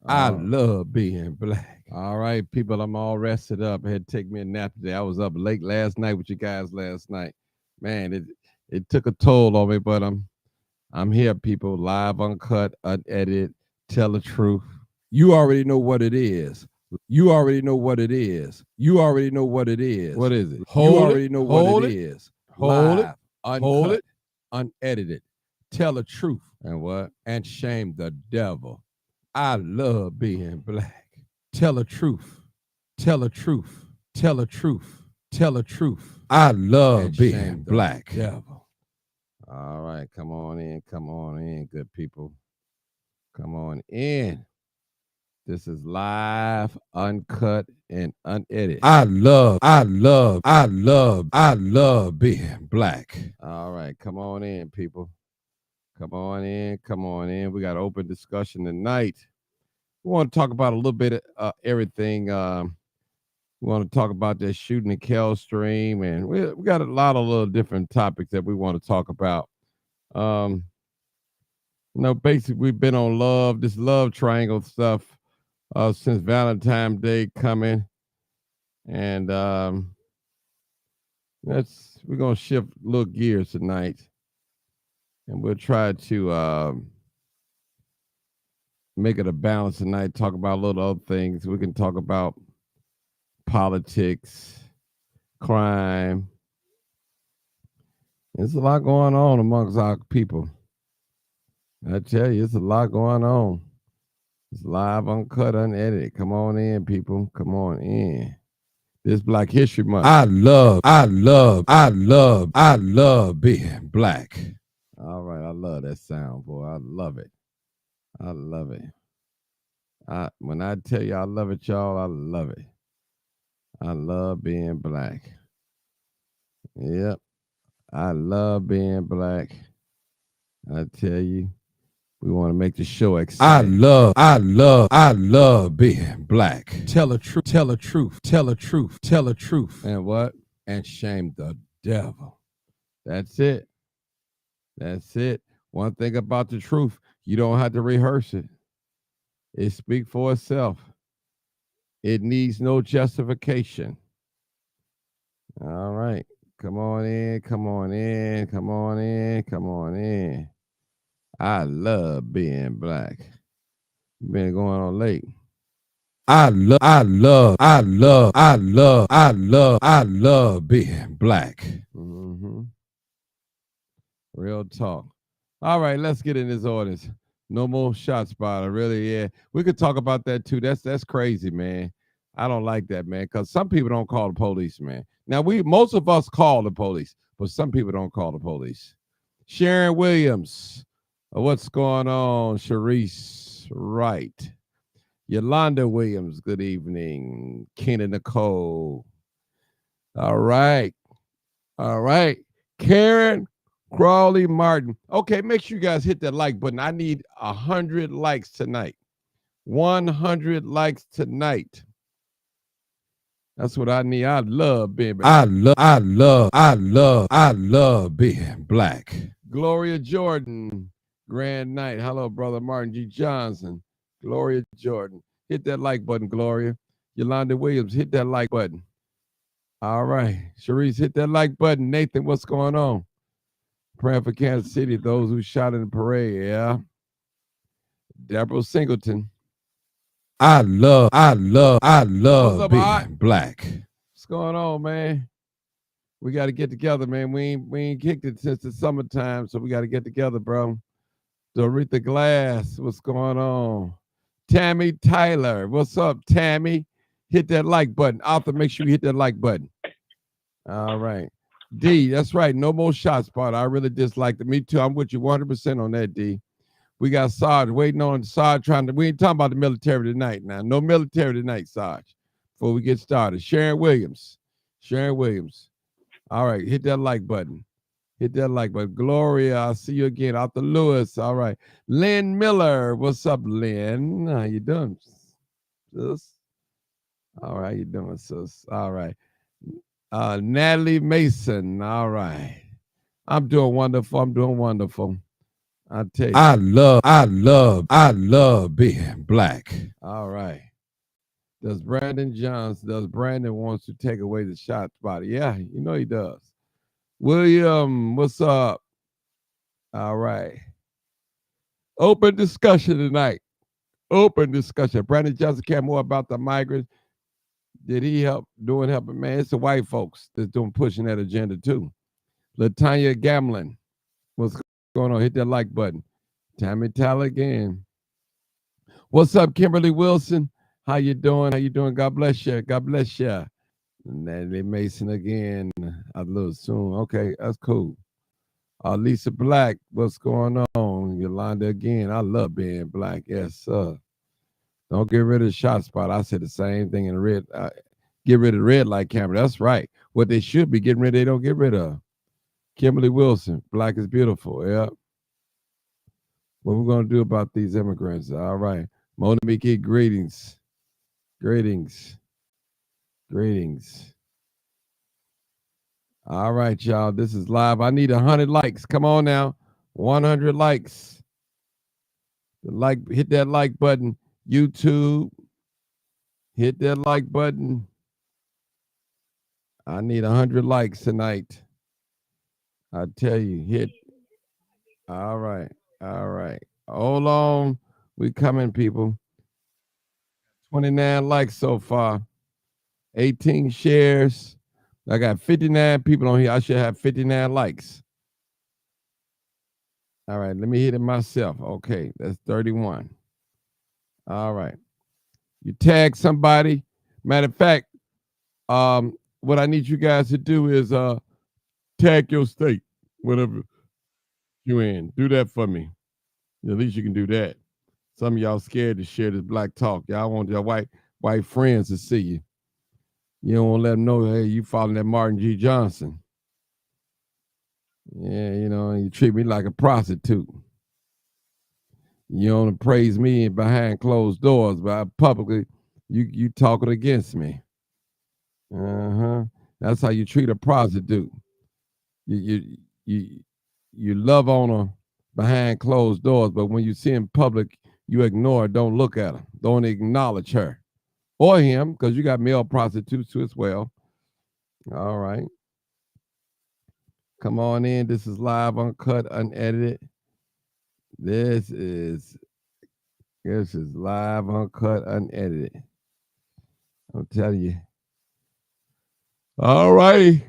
I love being black. All right, people, I'm all rested up. I had to take me a nap today. I was up late last night with you guys last night. Man, it took a toll on me, but I'm here, people, live, uncut, unedited, tell the truth. You already know what it is. You already know what it is. You already know what it is. What is it? You already know what it is. Hold it, hold it, unedited, tell the truth, and what? And shame the devil. I love being black. Tell the truth. Tell the truth. Tell the truth. Tell the truth. I love being black. Devil. All right, come on in. Come on in, good people. Come on in. This is live, uncut, and unedited. I love being black. All right, come on in, people. Come on in, come on in. We got an open discussion tonight. We want to talk about a little bit of everything. We want to talk about that shooting in Kellstream, and we got a lot of little different topics that we want to talk about. Um, basically, we've been on this love triangle stuff since Valentine's Day coming, and we're gonna shift little gears tonight, and we'll try to make it a balance tonight. Talk about a little other things. We can talk about politics, crime. There's a lot going on amongst our people. I tell you, it's a lot going on. It's live, uncut, unedited. Come on in, people. Come on in. This Black History Month. I love being black. All right, I love that sound, boy. I love it. I love it. When I tell you I love it, y'all, I love it. I love being black. Yep. I love being black. I tell you, we want to make the show exciting. I love being black. Tell the truth, tell the truth, tell the truth, tell the truth. And what? And shame the devil. That's it. That's it. One thing about the truth, you don't have to rehearse it. It speaks for itself. It needs no justification. All right. Come on in, come on in, come on in, come on in. I love being black. Been going on late. I love being black. Mm-hmm. Real talk. All right, let's get in this audience. No more shot spotter, really. Yeah, we could talk about that too. That's crazy, man. I don't like that, man, because some people don't call the police, man. Now most of us call the police, but some people don't call the police. Sharon Williams, what's going on? Sharice Wright, Yolanda Williams, good evening. Kena Nicole. All right. All right. Karen Crawley Martin. Okay, make sure you guys hit that like button. I need 100 likes tonight. 100 likes tonight. That's what I need. I love being black. I love being black. Gloria Jordan, Grand Night. Hello, brother Martin G. Johnson. Gloria Jordan. Hit that like button, Gloria. Yolanda Williams, hit that like button. All right. Sharice, hit that like button. Nathan, what's going on? Praying for Kansas City, those who shot in the parade, yeah. Deborah Singleton. I love being black. What's going on, man? We got to get together, man. We ain't kicked it since the summertime, so we got to get together, bro. Doretha Glass, what's going on? Tammy Tyler, what's up, Tammy? Hit that like button. Arthur, make sure you hit that like button. All right. D, that's right. No more shot spot. I really disliked it. Me too. I'm with you 100% on that, D. We got Sarge waiting on Sarge we ain't talking about the military tonight now. No military tonight, Sarge, before we get started. Sharon Williams. Sharon Williams. All right. Hit that like button. Hit that like button. Gloria, I'll see you again. Arthur Lewis. All right. Lynn Miller. What's up, Lynn? How you doing, sis? All right. You doing, sis? All right. Natalie Mason. All right. I'm doing wonderful. I'm doing wonderful. I tell you, I love being black. All right. Does Brandon wants to take away the shot spot? Yeah, you know he does. William, what's up? All right. Open discussion tonight. Open discussion. Brandon Johnson care more about the migrants. Did he help helping? Man, it's the white folks that's pushing that agenda too. Latanya Gamlin, what's going on? Hit that like button. Tammy Tyler again. What's up, Kimberly Wilson? How you doing? How you doing? God bless you. God bless you. Natalie Mason again. A little soon. Okay, that's cool. Lisa Black, what's going on? Yolanda again. I love being black. Yes, sir. Don't get rid of the shot spot. I said the same thing in the red. Get rid of the red light camera. That's right. What they should be getting rid of, they don't get rid of. Kimberly Wilson, black is beautiful. Yeah. What we're going to do about these immigrants? All right. Mona Miki, greetings. Greetings. Greetings. All right, y'all. This is live. I need 100 likes. Come on now. 100 likes. Hit that like button. YouTube. Hit that like button. I need 100 likes tonight. I tell you, hit. All right. All right. Hold on. We coming, people. 29 likes so far. 18 shares. I got 59 people on here. I should have 59 likes. All right. Let me hit it myself. Okay. That's 31. All right. You tag somebody. Matter of fact, what I need you guys to do is tag your state, whatever you in. Do that for me. At least you can do that. Some of y'all scared to share this black talk. Y'all want your white friends to see you. You don't want to let them know, hey, you following that Martin G. Johnson. Yeah, you know, you treat me like a prostitute. You don't praise me behind closed doors, but publicly, you talking against me. That's how you treat a prostitute. You love on her behind closed doors, but when you see in public, you ignore her. Don't look at her. Don't acknowledge her or him, because you got male prostitutes too as well. All right. Come on in. This is live, uncut, unedited. This is live, uncut, unedited. I'm telling you. All righty.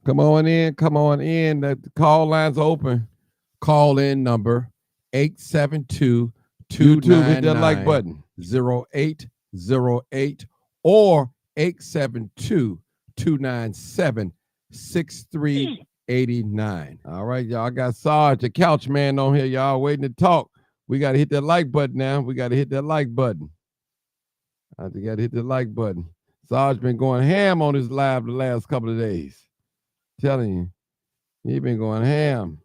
Come on in. Come on in. The call line's open. Call in number 872-299. Hit that like button. 0808 or 872-297-6389. All right, y'all. I got Sarge, the couch man, on here. Y'all waiting to talk. We got to hit that like button now. We got to hit that like button. I got to hit the like button. Sarge been going ham on his live the last couple of days. Telling you, he been going ham.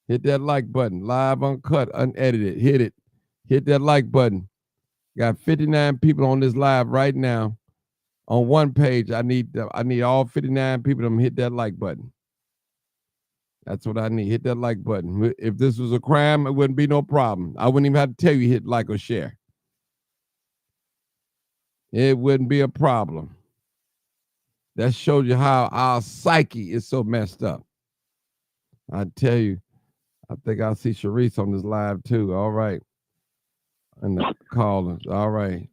Hit that like button. Live, uncut, unedited. Hit it. Hit that like button. Got 59 people on this live right now. On one page, I need all 59 people to hit that like button. That's what I need. Hit that like button. If this was a crime, it wouldn't be no problem. I wouldn't even have to tell you hit like or share. It wouldn't be a problem. That shows you how our psyche is so messed up. I tell you, I think I'll see Sharice on this live too. All right. And the callers. All right.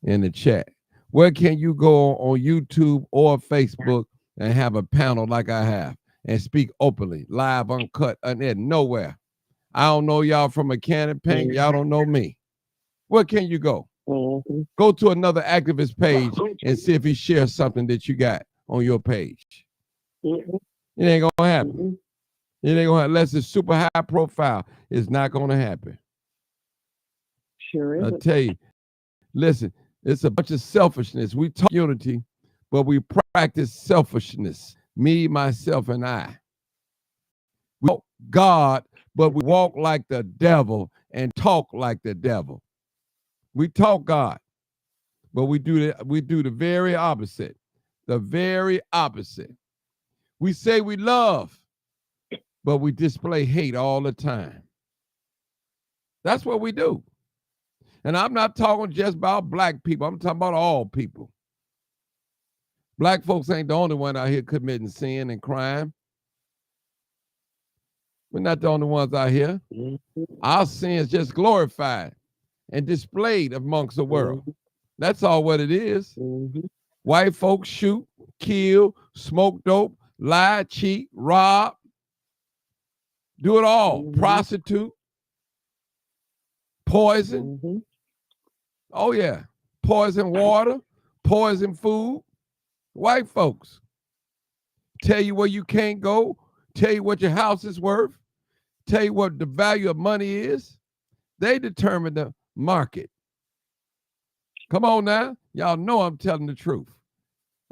In the chat. Where can you go on YouTube or Facebook and have a panel like I have and speak openly, live, uncut, unedited? Nowhere. I don't know y'all from a can of paint. Y'all don't know me. Where can you go? Go to another activist page and see if he shares something that you got on your page. It ain't gonna happen. It ain't gonna happen unless it's super high profile. It's not gonna happen. Sure is. I tell you, listen, it's a bunch of selfishness. We talk unity, but we practice selfishness. Me, myself, and I. We talk God, but we walk like the devil and talk like the devil. We talk God, but we do the very opposite. The very opposite. We say we love, but we display hate all the time. That's what we do. And I'm not talking just about black people. I'm talking about all people. Black folks ain't the only one out here committing sin and crime. We're not the only ones out here. Our sins just glorified and displayed amongst the world. That's all what it is. White folks shoot, kill, smoke dope, lie, cheat, rob, do it all. Prostitute, poison. Oh, yeah. Poison water, poison food. White folks tell you where you can't go, tell you what your house is worth, tell you what the value of money is. They determine the market. Come on now. Y'all know I'm telling the truth.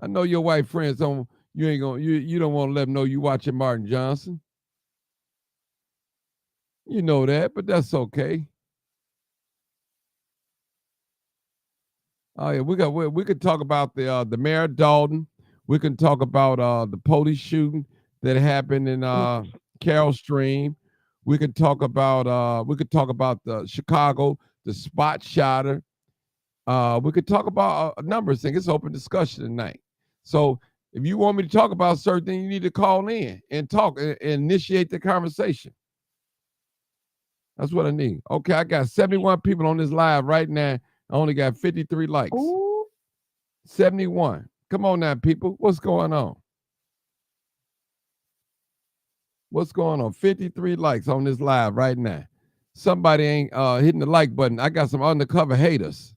I know your white friends don't, you don't want to let them know you watching Martin Johnson. You know that, but that's okay. Oh yeah, we could talk about the mayor of Dalton. We can talk about the police shooting that happened in Carroll Stream. We could talk about the Chicago, the spot shotter. We could talk about a number of things. It's open discussion tonight. So if you want me to talk about certain things, you need to call in and talk and initiate the conversation. That's what I need. Okay, I got 71 people on this live right now. I only got 53 likes. Ooh. 71. Come on now, people. What's going on? What's going on? 53 likes on this live right now. Somebody ain't hitting the like button. I got some undercover haters.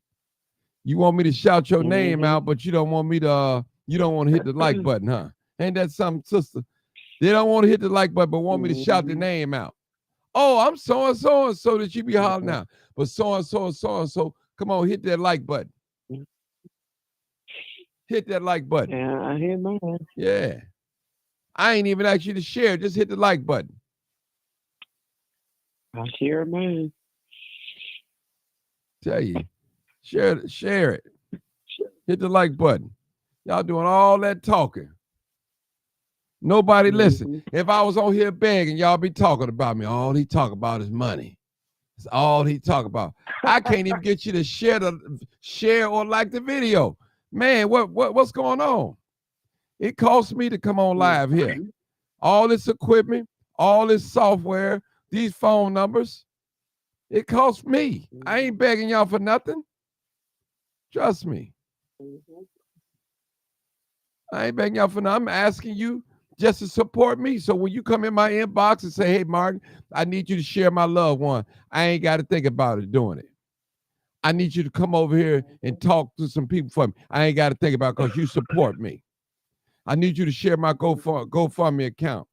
You want me to shout your name out, but you don't want me to you don't want to hit the like button, huh? Ain't that something, sister? They don't want to hit the like button, but want me to shout the name out. Oh, I'm so and so that you be hollering out. But so and so. Come on, hit that like button. Hit that like button. Yeah, I hear mine. Yeah. I ain't even asked you to share. Just hit the like button. I share mine. Tell you. Share it. Hit the like button. Y'all doing all that talking. Nobody listen. If I was on here begging, y'all be talking about me. All he talk about is money. That's all he talk about. I can't even get you to share or like the video. Man, what's going on? It costs me to come on live here. All this equipment, all this software, these phone numbers, it costs me. I ain't begging y'all for nothing. Trust me. I ain't begging y'all for nothing. I'm asking you just to support me. So when you come in my inbox and say, hey, Martin, I need you to share my loved one, I ain't got to think about it doing it. I need you to come over here and talk to some people for me. I ain't got to think about it because you support me. I need you to share my GoFundMe account.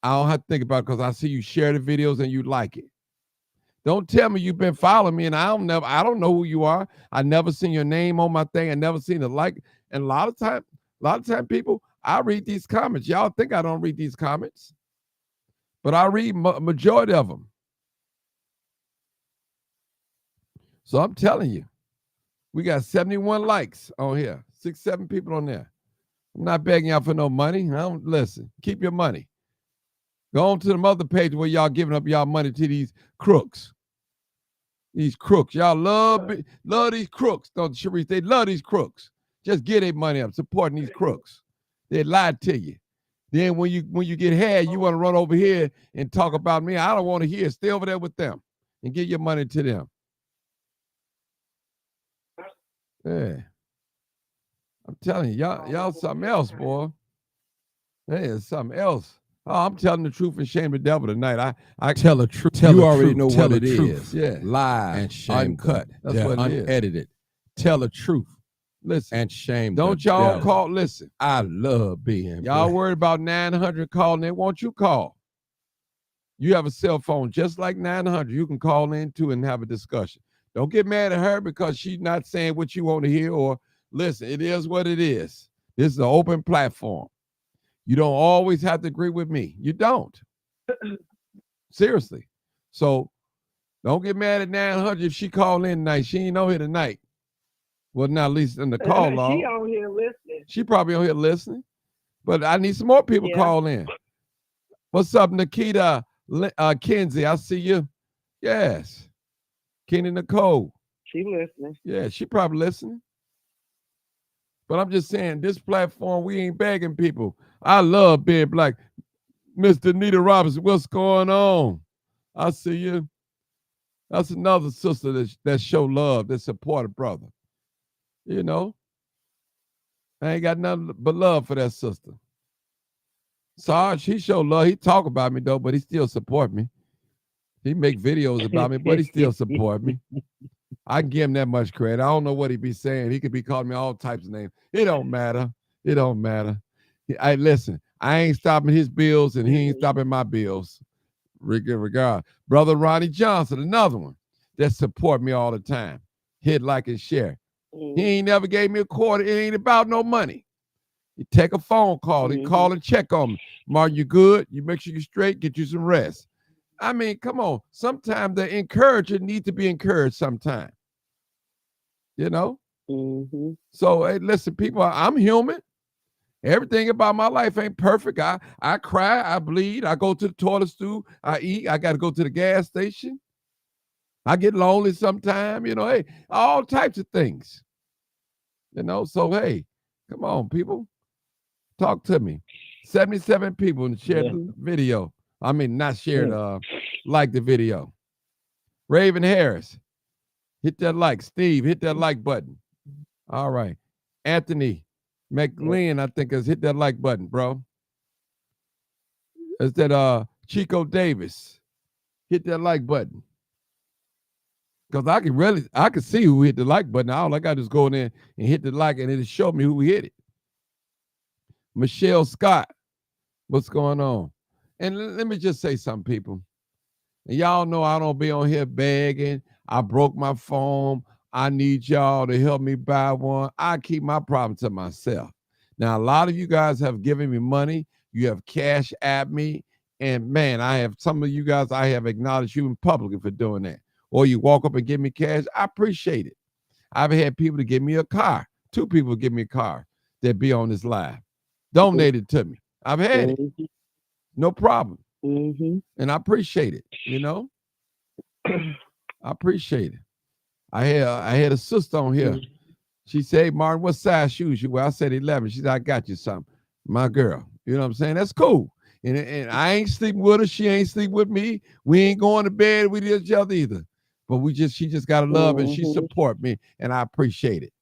I don't have to think about it because I see you share the videos and you like it. Don't tell me you've been following me and I don't know who you are. I never seen your name on my thing. I never seen the like. And a lot of time, people, I read these comments. Y'all think I don't read these comments, but I read majority of them. So I'm telling you, we got 71 likes on here, 6, 7 people on there. I'm not begging y'all for no money. Listen, keep your money. Go on to the other page where y'all giving up y'all money to these crooks. These crooks. Y'all love these crooks, don't you, Sharice? They love these crooks. Just get their money up, supporting these crooks. They lied to you. Then when you get had, you want to run over here and talk about me. I don't want to hear. Stay over there with them and give your money to them. Yeah. I'm telling you, y'all something else, boy. Hey, it's something else. Oh, I'm telling the truth and shame the devil tonight. I tell the truth. You already know what it is. Yeah. Live and shame. Uncut. That's what it is. Unedited. Tell the truth. Listen. And shame. Don't y'all call. Listen. I love being. Y'all worried about 900 calling in. Won't you call? You have a cell phone just like 900. You can call in too and have a discussion. Don't get mad at her because she's not saying what you want to hear or listen. It is what it is. This is an open platform. You don't always have to agree with me. You don't. Seriously. So don't get mad at 900 if she called in tonight. She ain't on here tonight. Well, not at least in the call log. She on here listening. She probably on here listening. But I need some more people call in. What's up, Nikita Kinsey? I see you. Yes. Kenny Nicole. She listening. Yeah, she probably listening. But I'm just saying, this platform, we ain't begging people. I love being black. Mr. Nita Robinson, what's going on? I see you. That's another sister that show love, that support a brother. You know, I ain't got nothing but love for that sister. Sarge, he show love. He talk about me, though, but he still support me. He make videos about me, but he still support me. I can give him that much credit. I don't know what he be saying. He could be calling me all types of names. It don't matter. It don't matter. Listen, I ain't stopping his bills, and he ain't stopping my bills. Regard. Brother Ronnie Johnson, another one that support me all the time. Hit, like, and share. He ain't never gave me a quarter. It ain't about no money. He take a phone call. He call and check on me. Martin, you good? You make sure you're straight. Get you some rest. I mean, come on. Sometimes the encourager need to be encouraged sometime. You know? So, hey, listen, people, I'm human. Everything about my life ain't perfect. I cry, I bleed, I go to the toilet stool, I eat, I got to go to the gas station. I get lonely sometime, you know, hey, all types of things. You know, so, hey, come on, people. Talk to me. 77 people shared the video. I mean, not shared, like the video. Raven Harris, hit that like. Steve, hit that like button. All right. Anthony McLean, I think, has hit that like button, bro. Is that Chico Davis? Hit that like button. Because I can see who hit the like button. All I got to is go in there and hit the like, and it'll show me who hit it. Michelle Scott, what's going on? And let me just say something, people. And y'all know I don't be on here begging. I broke my phone. I need y'all to help me buy one. I keep my problem to myself. Now, a lot of you guys have given me money. You have cash at me. And man, I have some of you guys, I have acknowledged you in public for doing that. Or you walk up and give me cash. I appreciate it. I've had people to give me a car. 2 people give me a car that be on this live. Donated to me. I've had it. No problem. And I appreciate it, you know? I appreciate it. I had a sister on here. She said, hey, Martin, what size shoes you wear? I said 11. She said, I got you something. My girl. You know what I'm saying? That's cool. And I ain't sleeping with her. She ain't sleeping with me. We ain't going to bed with each other either. But she just got to love and she support me. And I appreciate it.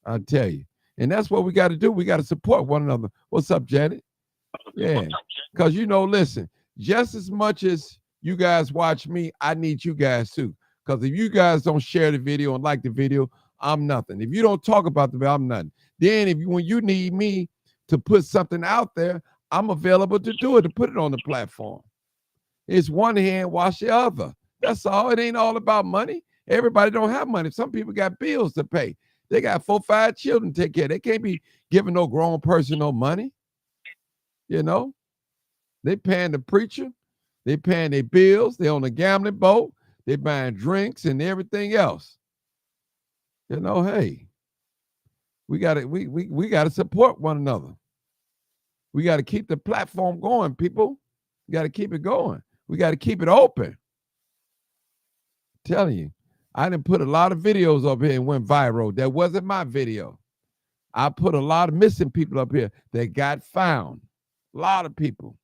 I tell you. And that's what we got to do. We got to support one another. What's up, Janet? Yeah. Because, you know, listen, just as much as you guys watch me, I need you guys too. Because if you guys don't share the video and like the video, I'm nothing. If you don't talk about the video, I'm nothing. Then when you need me to put something out there, I'm available to do it, to put it on the platform. It's one hand, wash the other. That's all. It ain't all about money. Everybody don't have money. Some people got bills to pay. They got 4, 5 children to take care of. They can't be giving no grown person no money. You know? They paying the preacher. They paying their bills. They on a gambling boat. They buying drinks and everything else. You know, hey, we gotta support one another. We got to keep the platform going, people. We got to keep it going. We got to keep it open. I'm telling you, I didn't put a lot of videos up here and went viral. That wasn't my video. I put a lot of missing people up here that got found. A lot of people.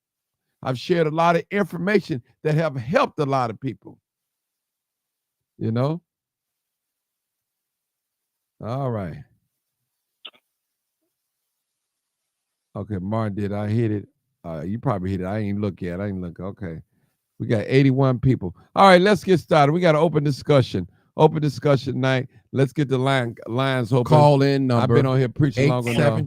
I've shared a lot of information that have helped a lot of people. You know? All right. Okay, Martin, did I hit it? You probably hit it. I ain't look yet. I ain't look. Okay. We got 81 people. All right, let's get started. We got an open discussion. Open discussion night. Let's get the lines open. Call in number. I've been on here preaching long enough.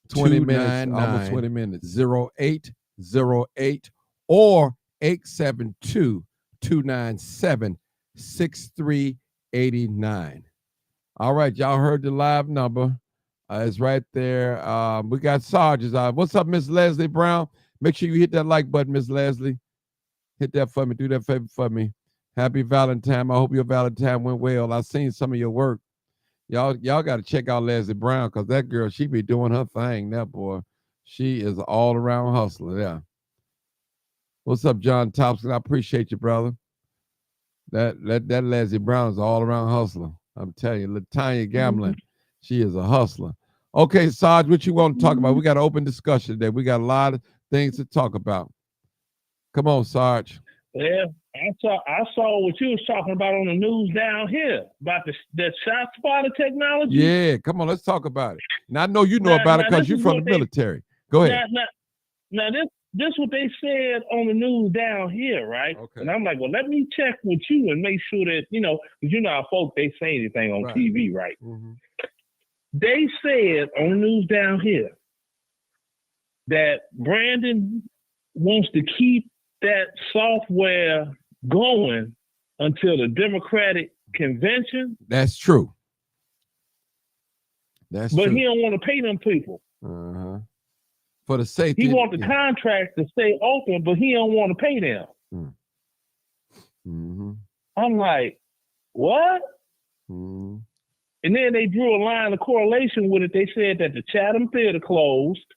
20 minutes, almost 20 minutes. 0808 or 872-297-6389. All right, y'all heard the live number. It's right there. We got Sarge's. What's up, Miss Leslie Brown? Make sure you hit that like button, Miss Leslie. Hit that for me. Do that favor for me. Happy Valentine. I hope your Valentine went well. I've seen some of your work. Y'all got to check out Leslie Brown, because that girl, she be doing her thing. That boy, she is all around hustler. Yeah. What's up, John Thompson? I appreciate you, brother. That Leslie Brown is all around hustler. I'm telling you, Latanya Gamblin, she is a hustler. Okay, Sarge, what you want to talk about? We got an open discussion today. We got a lot of things to talk about. Come on, Sarge. Yeah, I saw what you was talking about on the news down here about the shot spotter technology. Yeah, come on, let's talk about it. Now I know you know about it because you're from the military. Go ahead. Now this what they said on the news down here, right? Okay. And I'm like, well, let me check with you and make sure that, because you know how folks, they say anything on TV, right? Mm-hmm. They said on the news down here that Brandon wants to keep that software going until the Democratic convention. That's true. That's but true. He don't want to pay them people. Uh-huh. For the safety. He want the contract to stay open, but he don't want to pay them. Mm-hmm. I'm like, what? Mm-hmm. And then they drew a line of correlation with it. They said that the Chatham Theater closed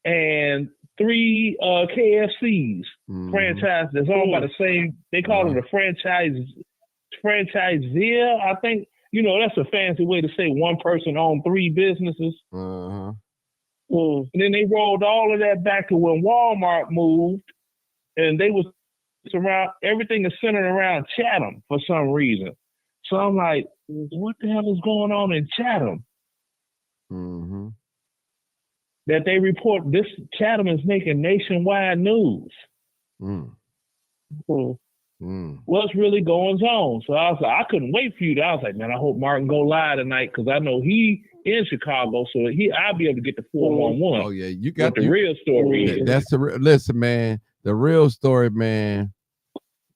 and 3 KFCs franchise that's owned by the same, they call it a franchisee. I think, that's a fancy way to say one person owned 3 businesses. Uh-huh. And then they rolled all of that back to when Walmart moved, and they was around, everything is centered around Chatham for some reason. So I'm like, what the hell is going on in Chatham? Mm-hmm. That they report this Chatham is making nationwide news. What's really going on? So I was like, I couldn't wait for you. I was like, man, I hope Martin go live tonight because I know he in Chicago, so I'll be able to get the 411. Oh yeah, you got the real story. That's listen, man. The real story, man.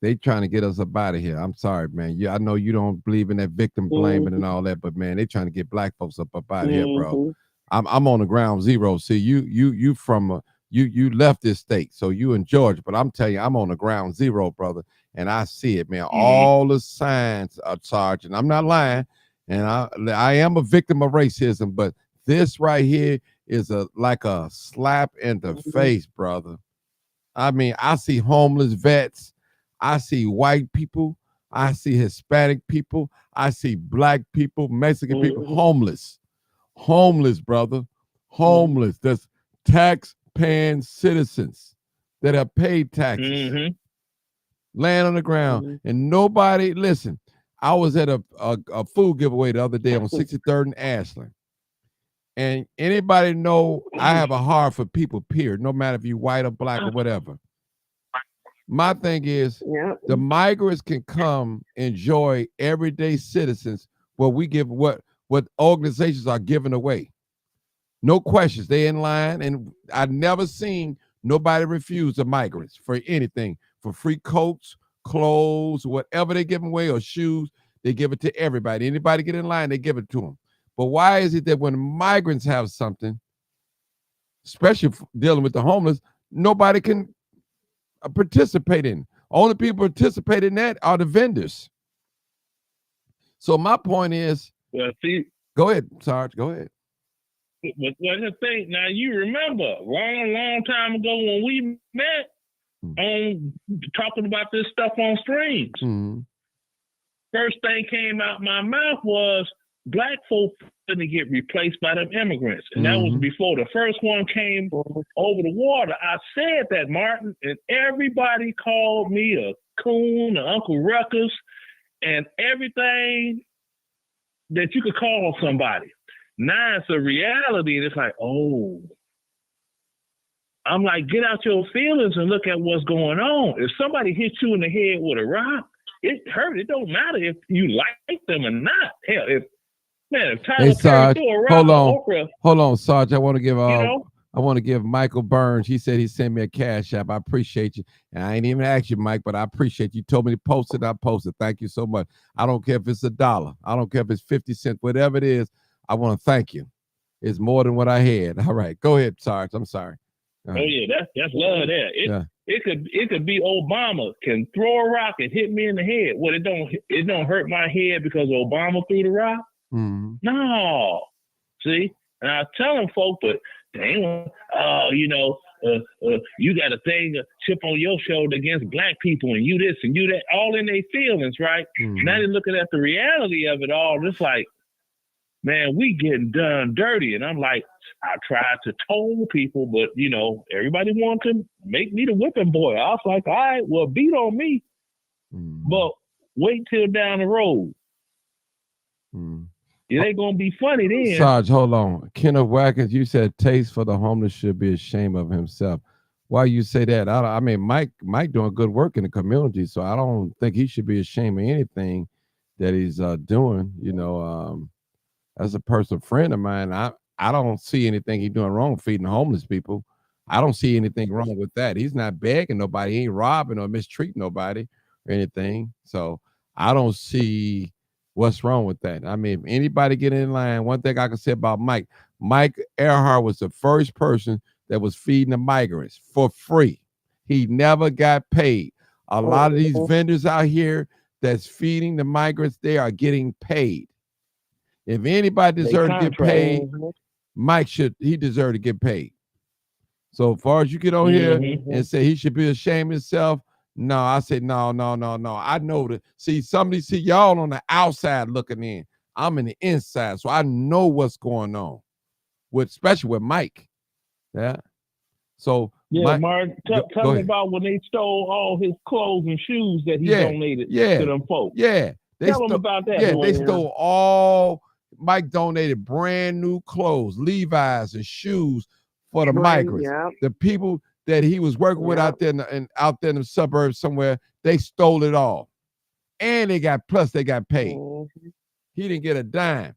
They trying to get us up out of here. I'm sorry, man. I know you don't believe in that victim blaming and all that, but man, they trying to get black folks up out of here, bro. I'm on the ground zero. See, you from you left this state, so you in Georgia, but I'm telling you, I'm on the ground zero, brother, and I see it, man. All the signs are Sergeant. I'm not lying, and I am a victim of racism, but this right here is like a slap in the face, brother. I mean, I see homeless vets, I see white people, I see Hispanic people, I see black people, Mexican people, homeless, brother, homeless. That's tax-paying citizens that have paid taxes, laying on the ground, and nobody. Listen, I was at a food giveaway the other day on 63rd and Ashland, and anybody know I have a heart for people. Period. No matter if you white or black or whatever. My thing is, the migrants can come enjoy everyday citizens. Where we give what organizations are giving away. No questions. They in line, and I've never seen nobody refuse the migrants for anything, for free coats, clothes, whatever they give away, or shoes, they give it to everybody. Anybody get in line, they give it to them. But why is it that when migrants have something, especially dealing with the homeless, nobody can participate in? Only people participate in that are the vendors. So my point is, go ahead, Sarge, go ahead. But the thing, now you remember, long time ago when we met on talking about this stuff on streams. First thing came out my mouth was black folks going to get replaced by them immigrants. And that was before the first one came over the water. I said that, Martin, and everybody called me a coon, or Uncle Ruckus, and everything that you could call somebody. Now it's a reality, and it's like, oh. I'm like, get out your feelings and look at what's going on. If somebody hits you in the head with a rock, it hurt. It don't matter if you like them or not. Hell, if Tyler Perry threw a rock, hold on, Sarge. I want to give Michael Burns. He said he sent me a cash app. I appreciate you. And I ain't even asked you, Mike, but I appreciate you. Told me to post it. I posted. Thank you so much. I don't care if it's $1. I don't care if it's 50 cents, whatever it is. I want to thank you. It's more than what I had. All right. Go ahead, Sarge. I'm sorry. Oh yeah, that's love there. It could be Obama can throw a rock and hit me in the head. Well, it don't hurt my head because Obama threw the rock. No, see, and I tell them folk, but they ain't, you got a thing, a chip on your shoulder against black people, and you this and you that, all in their feelings, right? Mm-hmm. Now they're looking at the reality of it all. It's like, man, we getting done dirty. And I'm like, I tried to told people, but, you know, everybody wanted to make me the whipping boy. I was like, all right, well, beat on me. Mm-hmm. But wait till down the road. Mm-hmm. It ain't going to be funny then. Sarge, hold on. Kenneth Watkins, you said taste for the homeless should be ashamed of himself. Why you say that? I mean, Mike doing good work in the community, so I don't think he should be ashamed of anything that he's doing. You know, as a personal friend of mine, I don't see anything he's doing wrong feeding homeless people. I don't see anything wrong with that. He's not begging nobody. He ain't robbing or mistreating nobody or anything. So I don't see what's wrong with that. I mean, if anybody get in line, one thing I can say about Mike Earhart was the first person that was feeding the migrants for free. He never got paid. A lot of these vendors out here that's feeding the migrants, they are getting paid. If anybody deserves to get paid, Mike he deserve to get paid. So as far as you get on here and say he should be ashamed of himself, no, I say no. I know that. See, y'all on the outside looking in. I'm in the inside, so I know what's going on, especially with Mike. Yeah. So yeah, Mark, tell me about when they stole all his clothes and shoes that he donated to them folks. Yeah, tell them about that. Yeah, they stole all. Mike donated brand new clothes, Levi's and shoes for the migrants. Yeah. The people that he was working with out there in the suburbs somewhere, they stole it all. And they got paid. Mm-hmm. He didn't get a dime.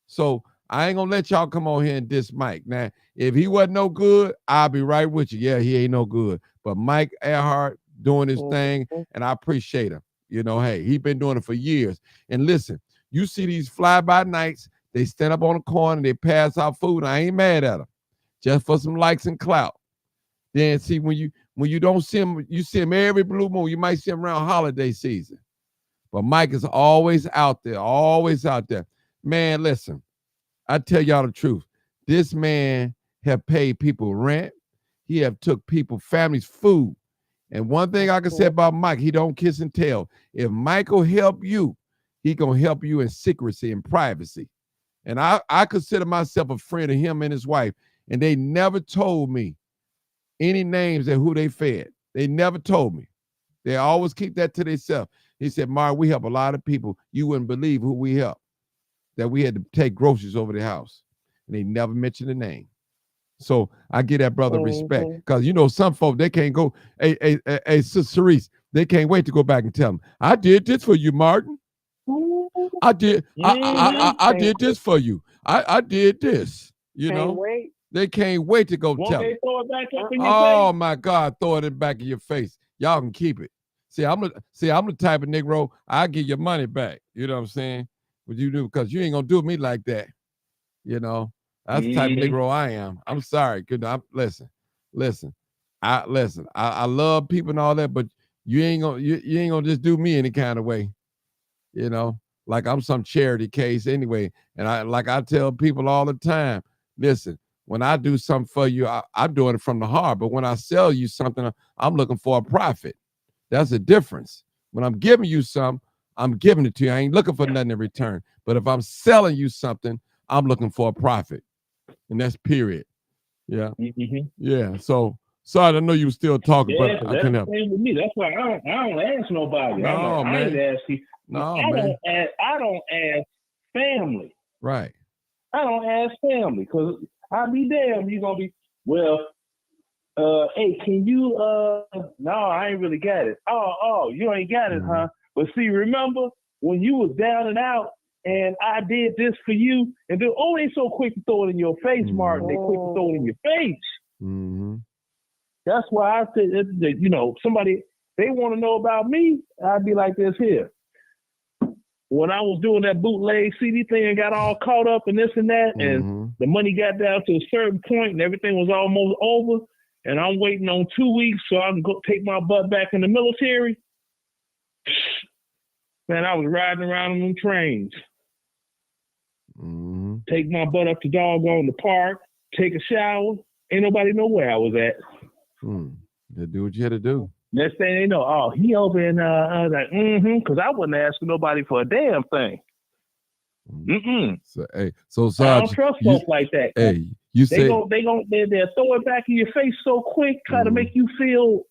So I ain't gonna let y'all come on here and diss Mike. Now, if he wasn't no good, I'll be right with you. Yeah, he ain't no good. But Mike Earhart doing his thing, and I appreciate him. You know, hey, he been doing it for years. And listen, you see these fly-by-nights, they stand up on the corner, they pass out food. I ain't mad at them. Just for some likes and clout. Then see, when you don't see him, you see him every blue moon. You might see him around holiday season. But Mike is always out there, always out there. Man, listen, I tell y'all the truth. This man have paid people rent. He have took people, families, food. And one thing I can say about Mike, he don't kiss and tell. If Michael help you, he gonna help you in secrecy and privacy. And I consider myself a friend of him and his wife. And they never told me any names and who they fed. They never told me. They always keep that to themselves. He said, Mark, we help a lot of people. You wouldn't believe who we help. That we had to take groceries over the house. And they never mentioned the name. So I give that brother respect. Because, you know, some folk, they can't go, hey, Sister Cerise, they can't wait to go back and tell them, I did this for you, Martin. I did this for you. I did this. You know? They can't wait to go tell they them. throw it back up in your Oh face? my God, throw it back in your face. Y'all can keep it. See, I'm the type of Negro, I give your money back. You know what I'm saying? What you do, because you ain't gonna do me like that. You know, that's the type of Negro I am. I'm sorry. Listen. I love people and all that, but you ain't gonna just do me any kind of way. You know, like I'm some charity case anyway. And I tell people all the time, listen, when I do something for you, I'm doing it from the heart. But when I sell you something, I'm looking for a profit. That's the difference. When I'm giving you something, I'm giving it to you. I ain't looking for nothing in return. But if I'm selling you something, I'm looking for a profit. And that's period. Yeah. Yeah. So sorry, I know you were still talking, but I couldn't help. With me. That's why I don't ask nobody. No, man. I ain't ask you. No, man. I don't ask family. Right. I don't ask family because I'll be damned. You're going to be, well, hey, can you, no, I ain't really got it. Oh, you ain't got it, huh? But see, remember when you was down and out and I did this for you, and then, they so quick to throw it in your face, Martin. They quick to throw it in your face. That's why I said, you know, somebody, they want to know about me, I'd be like this here. When I was doing that bootleg CD thing and got all caught up in this and that, and the money got down to a certain point and everything was almost over, and I'm waiting on 2 weeks so I can go take my butt back in the military, man, I was riding around on them trains. Take my butt up to doggone the park, take a shower. Ain't nobody know where I was at. They do what you had to do. Next thing they know, oh, he over in like, because I wasn't asking nobody for a damn thing. So hey, so I Sarge, don't trust folks like that. hey, you They say they'll throw it back in your face so quick, try to make you feel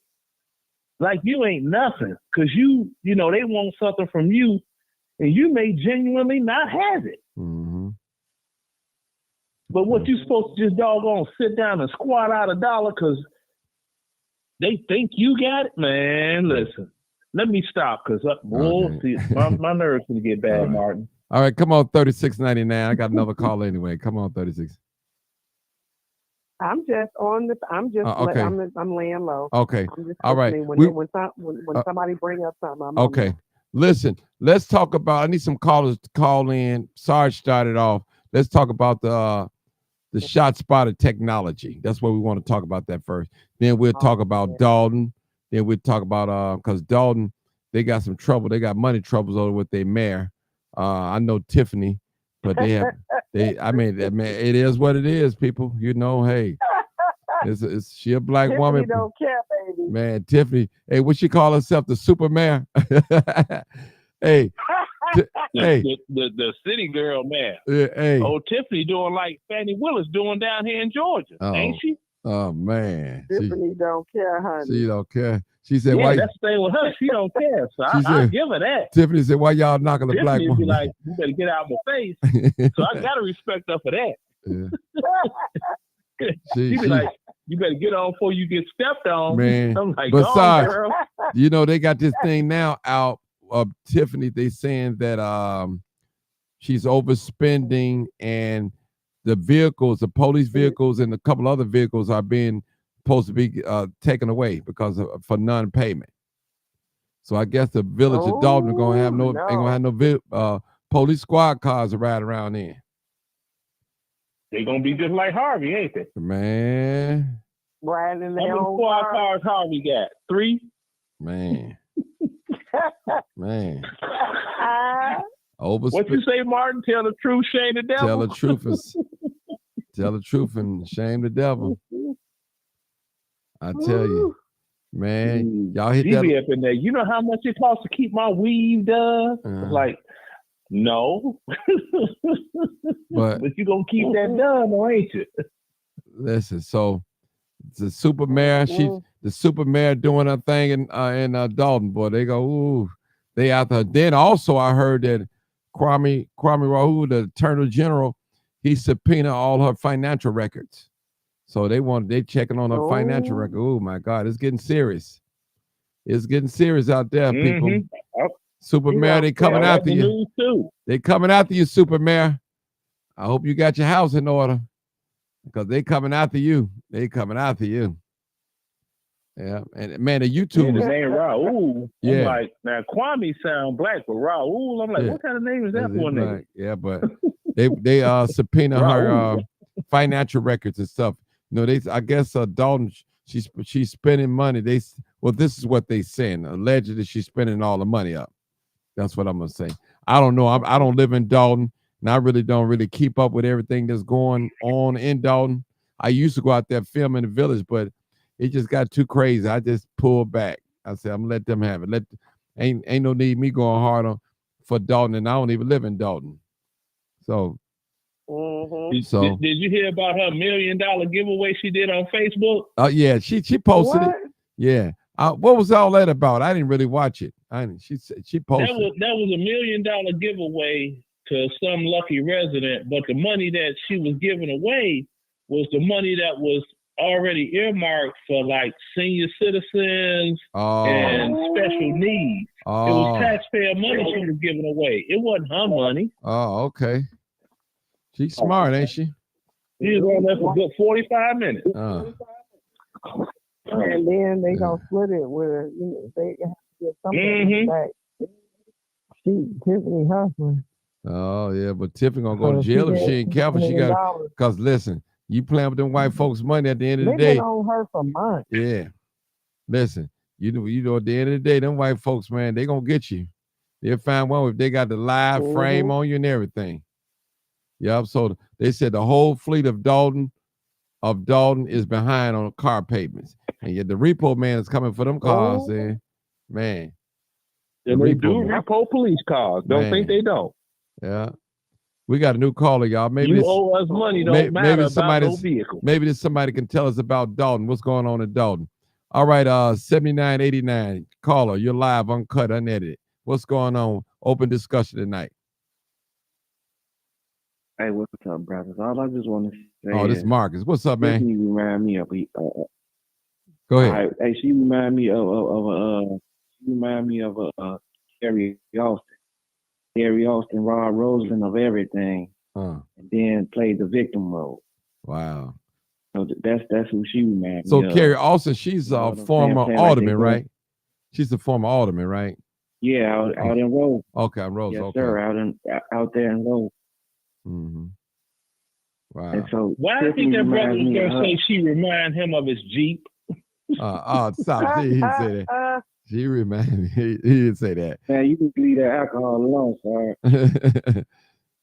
like you ain't nothing, because you know they want something from you, and you may genuinely not have it. But what you supposed to just doggone sit down and squat out $1 because they think you got it? Man, listen, let me stop because my nerves gonna get bad, right. Martin. All right, come on, 3699. I got another call anyway. Come on, 36. I'm just okay. I'm laying low. Okay. I'm just all right. When somebody bring up something, I'm okay. Listen, let's talk about. I need some callers to call in. Sarge started off. Let's talk about the shot spotter technology. That's what we want to talk about that first. Then we'll talk about Dalton. Then we'll talk about because Dalton, they got some trouble. They got money troubles over with their mayor. I know Tiffany, but I mean, it is what it is, people. You know, hey, it's she a black Tiffany woman. Don't care, baby. Man, Tiffany, hey, what she call herself, the super mayor? Hey, the city girl, man. Hey, Tiffany doing like Fannie Willis doing down here in Georgia, ain't she? Oh man, Tiffany don't care, honey. She don't care. She said, "Why?" That's the thing with her. She don't care. So I'll give her that. Tiffany said, "Why y'all knocking the black woman?" Be like, "You better get out of my face." So I gotta respect her for that. Yeah. She be like, "You better get on before you get stepped on." Man, I'm like, besides, girl. You know they got this thing now out of Tiffany. They saying that she's overspending and the vehicles, the police vehicles, and a couple other vehicles are being supposed to be taken away because for non-payment. So I guess the village of Dalton ain't gonna have no police squad cars to ride around in. They're gonna be just like Harvey, ain't they? Man. Riding in How many squad cars Harvey got? 3? Man. Man. What you say, Martin? Tell the truth, shame the devil. Tell the truth and shame the devil. I tell you, man, y'all hit that. Up in there. You know how much it costs to keep my weave done? Like, no. but you gonna keep that done, or ain't you? Listen, so the super mayor, the super mayor doing her thing in Dalton, boy. They go, ooh, they out there. Then also I heard that Kwame Rahul, the Attorney General, he subpoenaed all her financial records. So they checking on her financial record. Oh my God, it's getting serious. It's getting serious out there, people. Super Mayor, they coming after you. They coming after you, Super Mayor. I hope you got your house in order because they coming after you. They coming after you. Yeah, and man, the YouTube. His name Raul. Yeah. I'm like, now Kwame sound black, but Raul, I'm like, what kind of name is that for a nigga? Yeah, but they subpoena her financial records and stuff. You know, I guess Dalton, she's spending money. This is what they saying. Allegedly, she's spending all the money up. That's what I'm gonna say. I don't know. I don't live in Dalton, and I really don't keep up with everything that's going on in Dalton. I used to go out there film in the village, but it just got too crazy. I just pulled back. I said, I'm gonna let them have it. Ain't no need me going harder for Dalton, and I don't even live in Dalton. So. Did you hear about her $1 million giveaway she did on Facebook? Yeah, she posted it. Yeah. What was all that about? I didn't really watch it. She posted. That was $1 million giveaway to some lucky resident, but the money that she was giving away was the money that was already earmarked for like senior citizens and special needs. It was taxpayer money she was giving away. It wasn't her money. Oh, okay. She's smart, ain't she? She was on there for a good 45 minutes. And then they gonna split it with they have to get something back. Tiffany hustling. Oh yeah, but Tiffany gonna go to jail if she ain't careful. She got because listen, you playing with them white folks' money at the end of the day. They've been on her for months. Yeah. Listen, you know, at the end of the day, them white folks, man, they gonna get you. They'll find one if they got the live frame on you and everything. Yep. So they said the whole fleet of Dalton is behind on car payments. And yet the repo man is coming for them cars, then. Man. And they do repo police cars. Don't think they don't. Yeah. We got a new caller, y'all. Maybe you owe us money, don't matter about no vehicle. Maybe somebody can tell us about Dalton. What's going on in Dalton? All right, 7989. Caller, you're live, uncut, unedited. What's going on? Open discussion tonight. Hey, what's up, brothers? All I just want to say this is Marcus. What's up, man? She remind me of Go ahead. Hey, she remind me of Carrie Austin. Carrie Austin, Rod Roseland of everything, and then played the victim role. Wow. So that's who she reminds me of. So Carrie Austin, she's a former alderman, right? She's a former alderman, right? Yeah, out in Rose. Okay, in Rose. Yes, okay. sir. Out there in Rose. Mm-hmm. Wow. And so why do you think that brother was gonna say she remind him of his Jeep? Stop. He didn't say that. She reminded me. He didn't say that. Man, you can leave that alcohol alone, sir.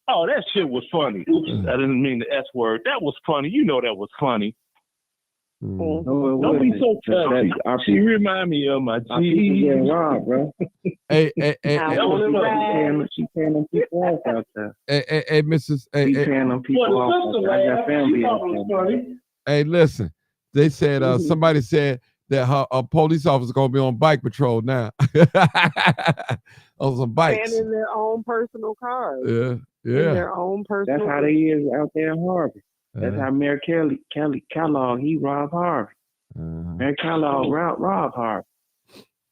Oh, that shit was funny. Oops, I didn't mean the S word. That was funny. You know that was funny. No, don't be so touchy. She remind me of my Jeep. Bro. Hey, she paying them people off out there. Hey, Mrs. She paying them people off. I got family out there. Hey, listen. They said somebody said that a police officer gonna be on bike patrol now. On some bikes. And in their own personal cars. Yeah. In their own personal. That's how they is out there in Harvey. That's how Mayor Kellogg, he robbed Harvey. Mayor Kellogg robbed Harvey.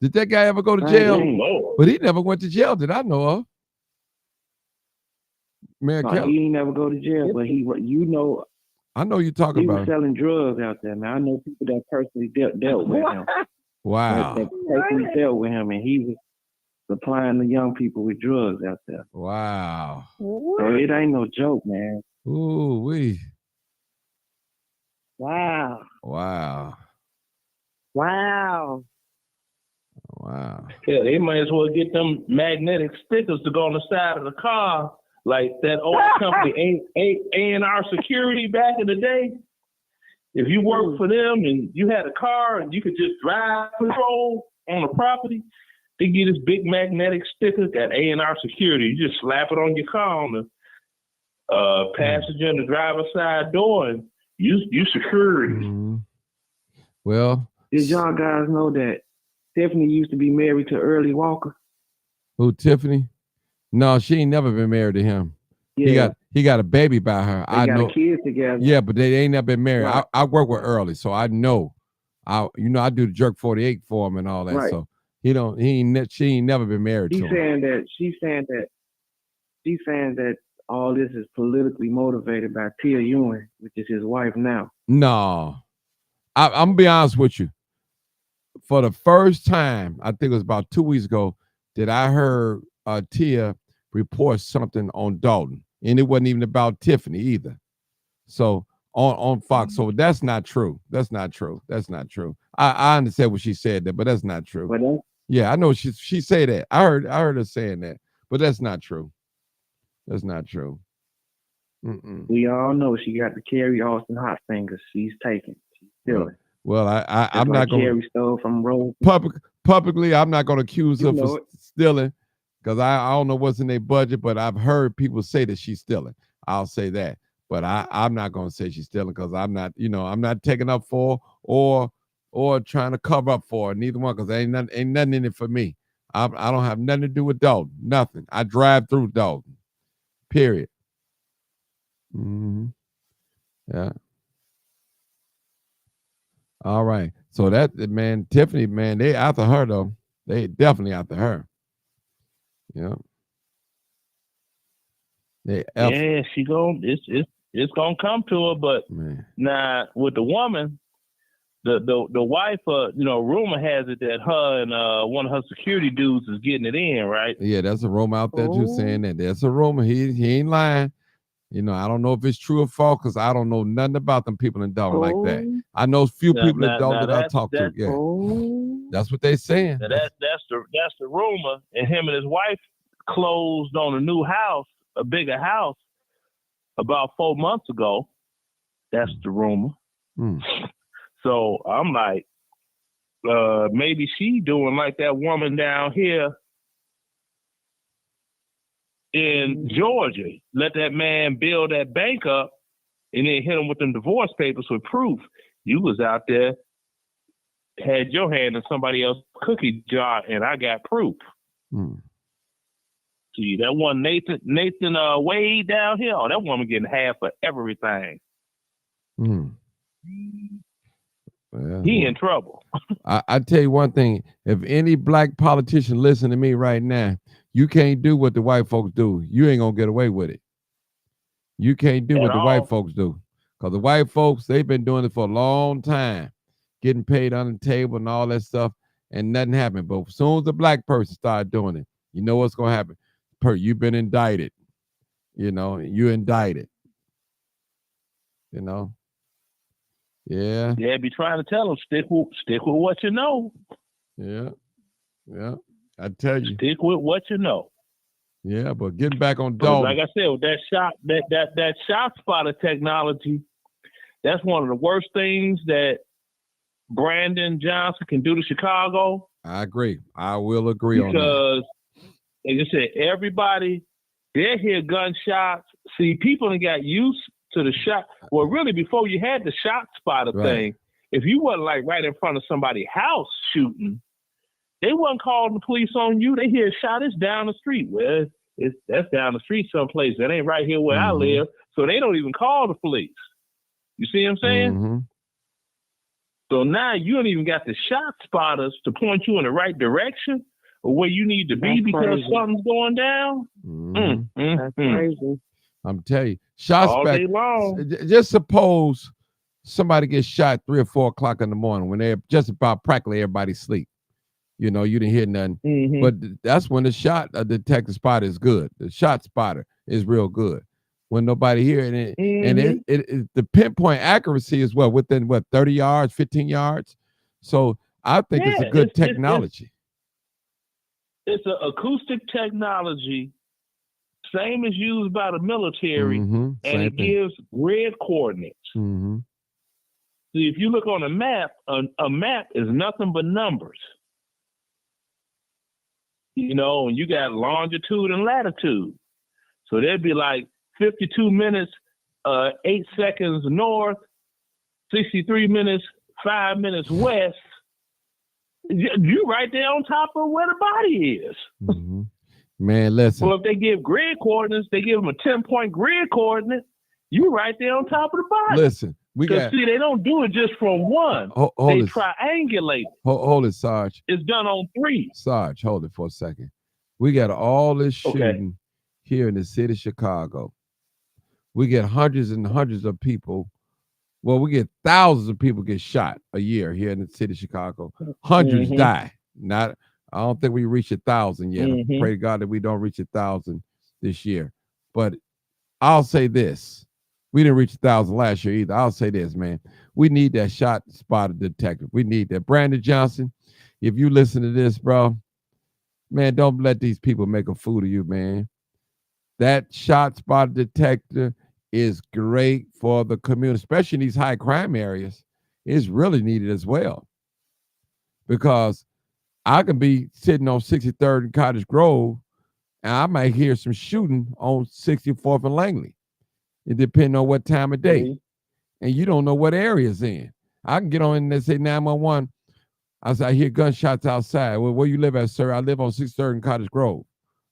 Did that guy ever go to jail? But he never went to jail that I know of. Mayor Kellogg. He ain't never go to jail, but I know you're talking about. He was selling drugs out there. Now I know people that personally dealt with him. Wow. That personally dealt with him, and he was supplying the young people with drugs out there. Wow. So it ain't no joke, man. Ooh wee. Wow. Wow. Wow. Wow. Yeah, they might as well get them magnetic stickers to go on the side of the car. Like that old company, A&R Security back in the day. If you worked for them and you had a car and you could just drive patrol on the property, they get this big magnetic sticker that A&R Security. You just slap it on your car on the passenger and the driver's side door, and you security. Mm-hmm. Well, did y'all guys know that Tiffany used to be married to Early Walker? Who, Tiffany? No, she ain't never been married to him. Yeah. He got a baby by her. They got a kid together. Yeah, but they ain't never been married. Right. I work with Early, so I know. I do the Jerk 48 for him and all that. Right. So she ain't never been married to him. She's saying that all this is politically motivated by Tia Ewing, which is his wife now. No. I'm gonna be honest with you. For the first time, I think it was about 2 weeks ago, that I heard Tia report something on Dalton, and it wasn't even about Tiffany either. So on Fox, so that's not true. That's not true. I understand what she said there, but that's not true. Yeah, I know she said that. I heard her saying that, but that's not true. That's not true. Mm-mm. We all know she got the Carrie Austin hot fingers. She's taking. She's stealing. Well, I'm not going to. Carrie stole from Rose. Publicly, I'm not going to accuse her for stealing, because I don't know what's in their budget, but I've heard people say that she's stealing. I'll say that. But I'm not going to say she's stealing, because I'm not taking up for or trying to cover up for her, neither one, because ain't nothing in it for me. I don't have nothing to do with Dalton. Nothing. I drive through Dalton. Period. Mm-hmm. Yeah. All right. So that, man, Tiffany, man, they after her though. They definitely after her. Yeah. She it's gonna come to her, but now with the woman, the wife, rumor has it that her and one of her security dudes is getting it in, right? Yeah, that's a rumor out there too, saying that. That's a rumor. He ain't lying. I don't know if it's true or false, because I don't know nothing about them people in Dalton like that. I know a few people in Dalton that I talk to. Yeah, that's what they saying. Now that's the rumor. And him and his wife closed on a new house, a bigger house, about 4 months ago. That's the rumor. So I'm like, maybe she doing like that woman down here in Georgia. Let that man build that bank up and then hit him with them divorce papers with proof. You was out there, had your hand in somebody else's cookie jar, and I got proof. See, that one Nathan Wade down here, oh, that woman getting half of everything. Well, he in trouble. I tell you one thing, if any black politician listen to me right now, you can't do what the white folks do. You ain't gonna get away with it. You can't do what the white folks do. Because the white folks, they've been doing it for a long time, getting paid on the table and all that stuff, and nothing happened. But as soon as the black person start doing it, you know what's gonna happen. You've been indicted. You know, you indicted. You know. Yeah. Yeah, be trying to tell them stick with what you know. Yeah. I tell you. Stick with what you know. Yeah, but getting back on Dalton. Like I said, with that shot spotter technology, that's one of the worst things that Brandon Johnson can do to Chicago. I agree. I will agree on that. Because, like I said, everybody, they hear gunshots. See, people done got used to the shot. Well, really, before you had the shot spotter thing, if you wasn't like right in front of somebody's house shooting, they wasn't calling the police on you. They hear a shot, it's down the street. Well, that's down the street someplace. That ain't right here where I live. So they don't even call the police. You see what I'm saying? So now you don't even got the shot spotters to point you in the right direction or where you need to be because something's going down. That's crazy. I'm telling you, shots all back. Day long. Just suppose somebody gets shot 3 or 4 o'clock in the morning when they're just about practically everybody sleep. You know, you didn't hear nothing. But that's when the shot detector spotter is good. The shot spotter is real good. When nobody hear it, and it the pinpoint accuracy is within 30 yards, 15 yards. So I think it's a good technology. It's an acoustic technology, same as used by the military, and it gives grid coordinates. See, if you look on a map is nothing but numbers. You know, and you got longitude and latitude. So there'd be like 52 minutes, 8 seconds north, 63 minutes, 5 minutes west. You right there on top of where the body is. Man, listen. Well, if they give grid coordinates, they give them a 10-point grid coordinate. You right there on top of the body. Listen, see, they don't do it just from one. They triangulate. Hold it, Sarge. It's done on 3. Sarge, hold it for a second. We got all this shooting here in the city of Chicago. We get hundreds and hundreds of people. Well, we get thousands of people get shot a year here in the city of Chicago. Hundreds die. I don't think we reach 1,000 yet. I pray to God that we don't reach 1,000 this year. But I'll say this. We didn't reach 1,000 last year either. I'll say this, man. We need that shot spotter detective. We need that. Brandon Johnson, if you listen to this, bro, man, don't let these people make a fool of you, man. That shot spotter detector is great for the community, especially in these high crime areas. It's really needed as well. Because I can be sitting on 63rd and Cottage Grove, and I might hear some shooting on 64th and Langley. It depends on what time of day. And you don't know what area it's in. I can get on and say 911. I hear gunshots outside. Well, where you live at, sir? I live on 63rd and Cottage Grove.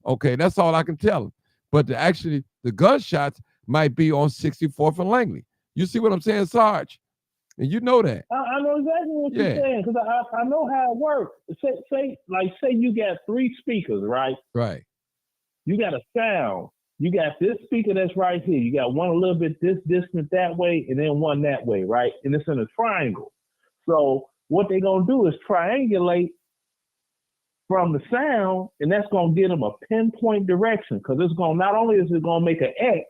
Okay, that's all I can tell them. But the gunshots might be on 64th and Langley. You see what I'm saying, Sarge? And you know that. I know exactly what you're saying because I know how it works. Say you got 3 speakers, right? Right. You got a sound. You got this speaker that's right here. You got one a little bit this distant that way, and then one that way, right? And it's in a triangle. So what they're gonna do is triangulate from the sound, and that's gonna give them a pinpoint direction because it's gonna not only is it gonna make an X,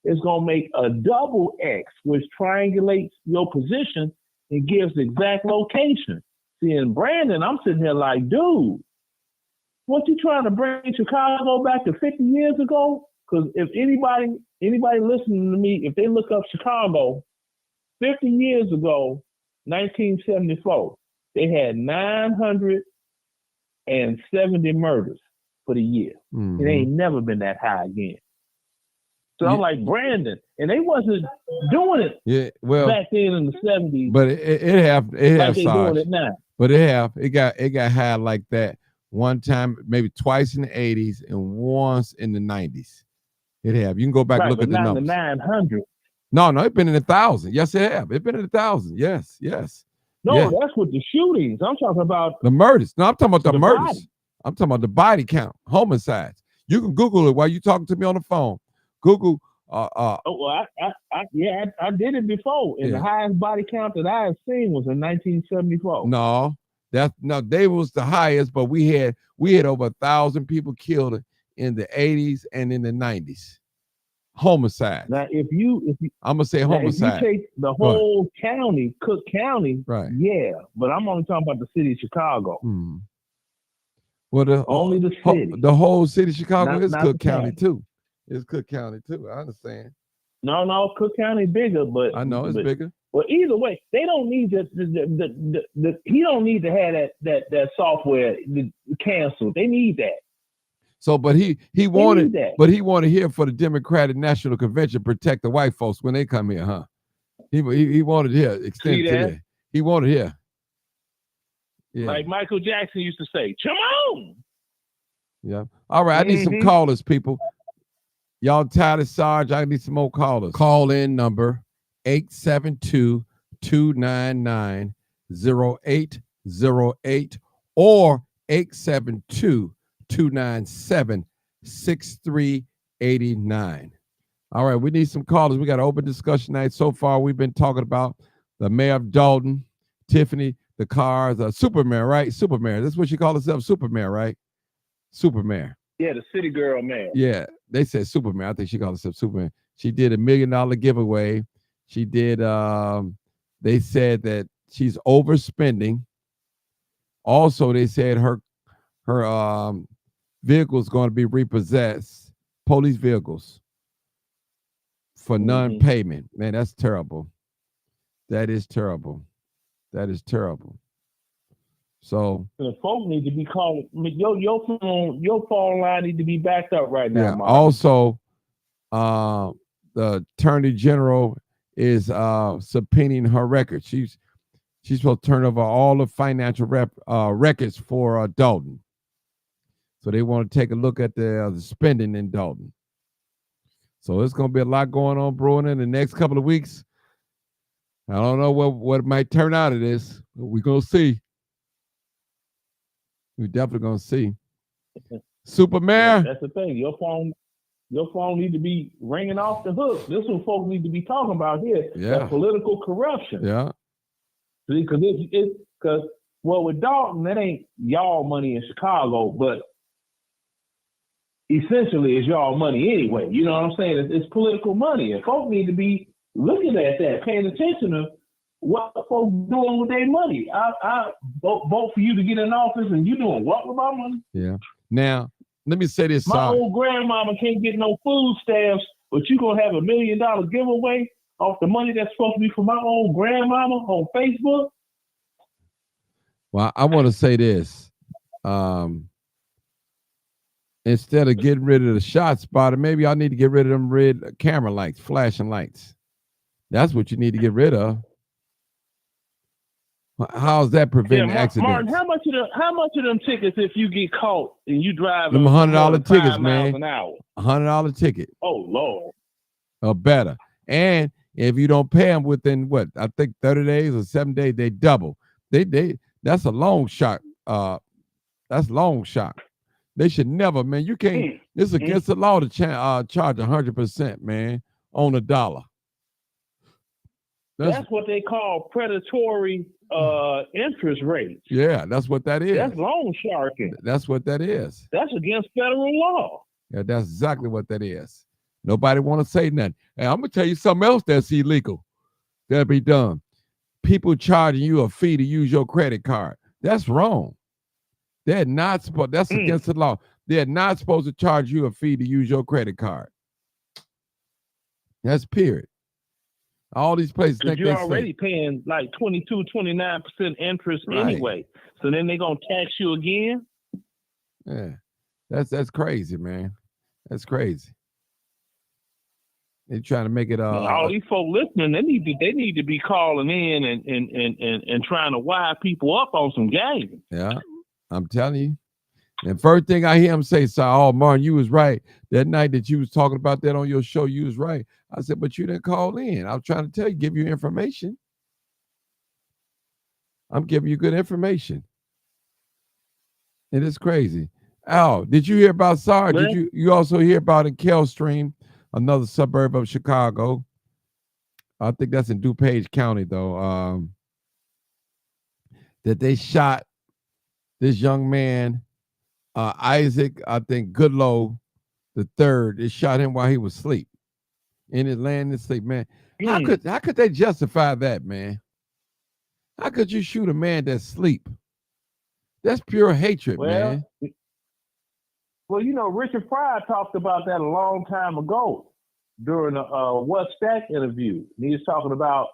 it's gonna make a double X, which triangulates your position and gives the exact location. See, in Brandon, I'm sitting here like, dude, what you trying to bring Chicago back to 50 years ago? Because if anybody listening to me, if they look up Chicago, 50 years ago, 1974, they had 970 murders for the year. Mm-hmm. It ain't never been that high again. So I'm like, Brandon, and they wasn't doing it back then in the 70s. But it have like they Sarge. doing it now. But it got high like that one time, maybe twice in the 80s and once in the 90s. It have. You can go back and look at the numbers. 900. No, it's been in the 1,000. Yes, it have. It's been in the 1,000. Yes. No, that's with the shootings. I'm talking about the murders. No, I'm talking about the murders. Body. I'm talking about the body count, homicides. You can Google it while you talking to me on the phone. Google. I did it before, and the highest body count that I have seen was in 1974. No, they was the highest, but we had over 1,000 people killed in the 80s and in the 90s. Homicide. Now, if you I'm gonna say homicide. If you take the whole county, Cook County, right? Yeah, but I'm only talking about the city of Chicago. Hmm. Well, only the city. The whole city of Chicago is not Cook County too. It's Cook County too. I understand. No, Cook County bigger, but I know it's bigger. Well, either way, they don't need he don't need to have that software canceled. They need that. So, but he wanted here for the Democratic National Convention protect the white folks when they come here, huh? He wanted here extend to there. He wanted here. Yeah. Like Michael Jackson used to say, "Come on." Yeah. All right. I need some callers, people. Y'all tired of Sarge? I need some more callers. Call in number 872-299-0808 or 872-297-6389. All right, we need some callers. We got an open discussion night. So far, we've been talking about the mayor of Dalton, Tiffany, the cars, Supermayor, right? Supermayor. That's what she called herself, Supermayor, right? Supermayor. Yeah, the city girl man. Yeah, they said Superman. I think she called herself Superman. She did $1 million giveaway. She did. They said that she's overspending. Also, they said her vehicle is going to be repossessed, police vehicles, for non-payment. Man, that's terrible. That is terrible. That is terrible. So the folks need to be calling. Your phone line need to be backed up right now. Yeah. Also, the Attorney General is subpoenaing her records. She's supposed to turn over all the financial records for Dalton. So they want to take a look at the spending in Dalton. So it's going to be a lot going on brewing in the next couple of weeks. I don't know what might turn out of this, but we're going to see. We're definitely going to see. Supermayor. That's the thing. Your phone need to be ringing off the hook. This is what folks need to be talking about here. Yeah. Political corruption. Yeah. Because with Dalton, that ain't y'all money in Chicago, but essentially it's y'all money anyway. You know what I'm saying? It's political money. And folks need to be looking at that, paying attention to what folks doing with their money. I vote for you to get in office, and you doing what with my money? Yeah. Now, let me say this. My old grandmama can't get no food stamps, but you gonna have $1 million giveaway off the money that's supposed to be for my old grandmama on Facebook? Well, I want to say this. Instead of getting rid of the shot spotter, maybe I need to get rid of them red camera lights, flashing lights. That's what you need to get rid of. How's that preventing accidents? Martin, how much of them tickets if you get caught and you drive them $100 tickets, man? $100 ticket. Oh Lord. Or better. And if you don't pay them within I think 30 days or 7 days, they double. That's a long shot. That's long shot. They should never, man. You can't. It's against the law to charge 100%, man, on a dollar. That's what they call predatory interest rates. Yeah, that's what that is. That's loan sharking. That's what that is. That's against federal law. Yeah, that's exactly what that is. Nobody want to say nothing. Hey, I'm gonna tell you something else that's illegal. That'll be done. People charging you a fee to use your credit card. That's wrong. They're not supposed. That's against the law. They're not supposed to charge you a fee to use your credit card. That's period. All these places think you're they already sleep. paying like 22, 29% interest Right. anyway. So then they're gonna tax you again. Yeah, that's crazy, man. That's crazy. They're trying to make it All these folks listening, they need to be calling in and trying to wire people up on some game. Yeah, I'm telling you. And first thing I hear him say, so, oh, Martin, you was right. That night that you was talking about that on your show, you was right. I said, but you didn't call in. I was trying to tell you, give you information. I'm giving you good information. It is crazy. Al, did you hear about SAR? Did you also hear about in Kellstream, another suburb of Chicago? I think that's in DuPage County, though. That they shot this young man, Isaac, I think Goodlow the third. They shot him while he was asleep, in his laying in sleep, man. How could they justify that, man? How could you shoot a man that's asleep? That's pure hatred, man. Well, you know, Richard Pryor talked about that a long time ago during a What's That interview. He was talking about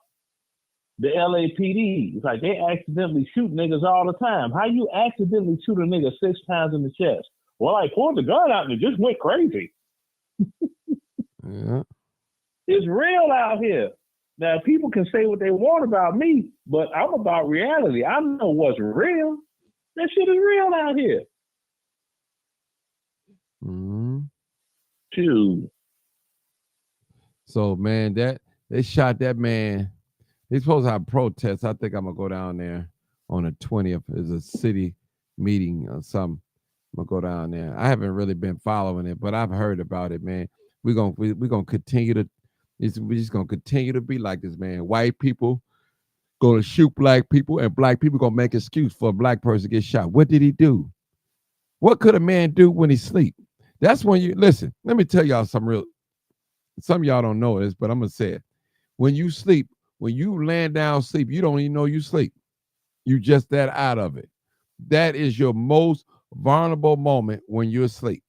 the LAPD. It's like they accidentally shoot niggas all the time. How you accidentally shoot a nigga 6 times in the chest? Well, I pulled the gun out and it just went crazy. Yeah. It's real out here. Now, people can say what they want about me, but I'm about reality. I know what's real. That shit is real out here. Mm-hmm. Too. So, man, that they shot that man. They're supposed to have protests. I think I'm gonna go down there on the 20th. There's a city meeting or something. I'm gonna go down there. I haven't really been following it, but I've heard about it, man. We're gonna continue to. We're just gonna continue to be like this, man. White people gonna shoot black people, and black people gonna make excuse for a black person to get shot. What did he do? What could a man do when he sleep? That's when you listen. Let me tell y'all some real. Some of y'all don't know this, but I'm gonna say it. When you sleep, when you land down sleep, you don't even know you sleep. You just that out of it. That is your most vulnerable moment when you're asleep.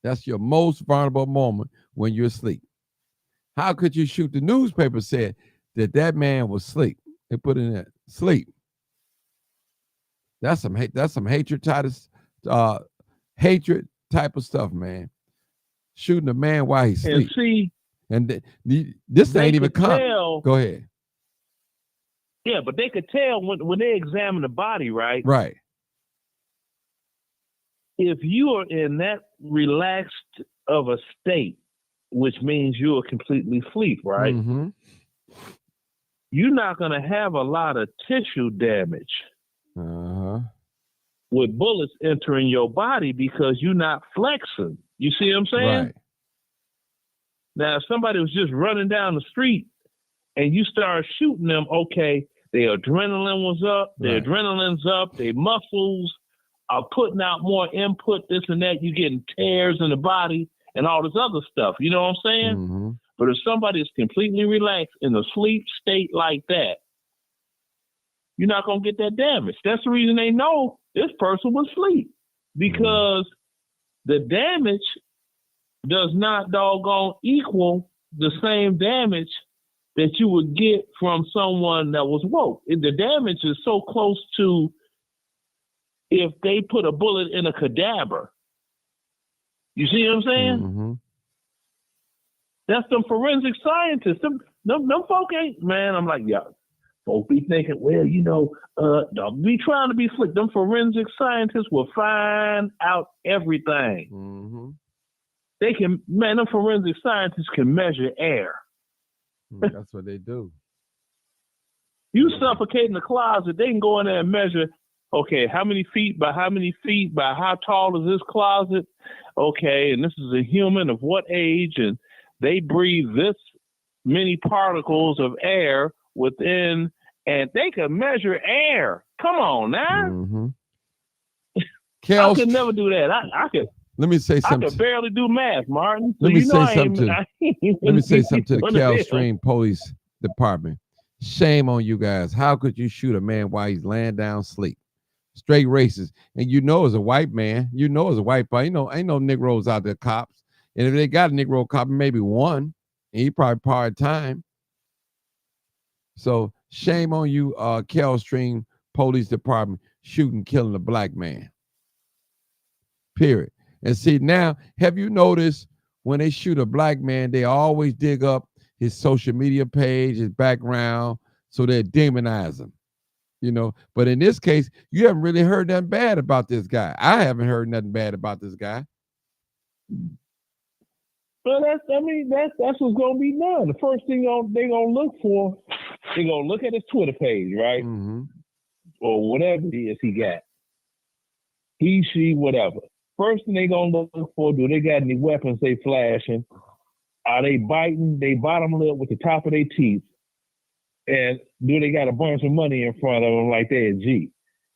That's your most vulnerable moment when you're asleep. How could you shoot? The newspaper said that man was asleep. They put in there, sleep. That's some hatred type of stuff, man. Shooting a man while he's asleep. And see, and this ain't even come. Go ahead. Yeah, but they could tell when they examine the body, right? Right. If you are in that relaxed of a state, which means you are completely asleep, right? Mm-hmm. You're not going to have a lot of tissue damage with bullets entering your body because you're not flexing. You see what I'm saying? Right. Now, if somebody was just running down the street and you start shooting them, okay, their adrenaline was up, their adrenaline's up, their muscles are putting out more input, this and that. You're getting tears in the body and all this other stuff. You know what I'm saying? Mm-hmm. But if somebody is completely relaxed in a sleep state like that, you're not going to get that damage. That's the reason they know this person was asleep, because the damage does not doggone equal the same damage that you would get from someone that was woke. The damage is so close to if they put a bullet in a cadaver. You see what I'm saying? Mm-hmm. That's them forensic scientists. Them folk ain't, man, I'm like, yeah. Folk be thinking, well, you know, don't be trying to be slick. Them forensic scientists will find out everything. Mm-hmm. They can, man, them forensic scientists can measure air. That's what they do. You suffocate in the closet, they can go in there and measure, okay, how many feet by how many feet by how tall is this closet? Okay, and this is a human of what age, and they breathe this many particles of air within, and they can measure air. Come on now. Mm-hmm. I could never do that. I could. Let me say something. I could barely do math, Martin. Let me say something to the Cal Stream Police Department. Shame on you guys. How could you shoot a man while he's laying down sleep? Straight racist. And you know as a white man, ain't no Negroes out there cops. And if they got a Negro cop, maybe one. And he probably part-time. So shame on you, Kellstream Police Department, shooting, killing a black man. Period. And see, now, have you noticed when they shoot a black man, they always dig up his social media page, his background, so they demonize him. You know, but in this case, you haven't really heard nothing bad about this guy. I haven't heard nothing bad about this guy. Well, that's what's gonna be done. The first thing they're gonna look for, they're gonna look at his Twitter page, right? Mm-hmm. Or whatever it is he got. He, she, whatever. First thing they're gonna look for, do they got any weapons they flashing? Are they biting their bottom lip with the top of their teeth? And do they got a bunch of money in front of them like they're a G?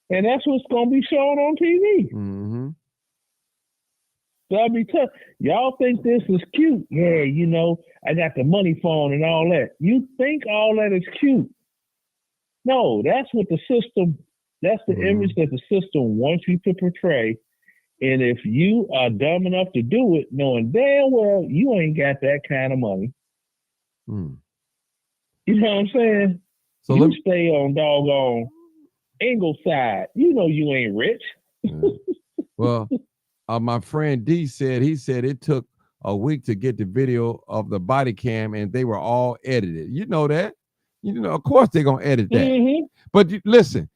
And that's what's gonna be shown on TV. Mm-hmm. So I'll be tough. Y'all think this is cute? Yeah, you know, I got the money phone and all that. You think all that is cute? No, that's what the system. That's the image that the system wants you to portray. And if you are dumb enough to do it, knowing damn well you ain't got that kind of money, you know what I'm saying? So you stay on doggone Ingleside. You know you ain't rich. Well, my friend D said it took a week to get the video of the body cam, and they were all edited. You know that? You know, of course they're gonna edit that. Mm-hmm. But listen.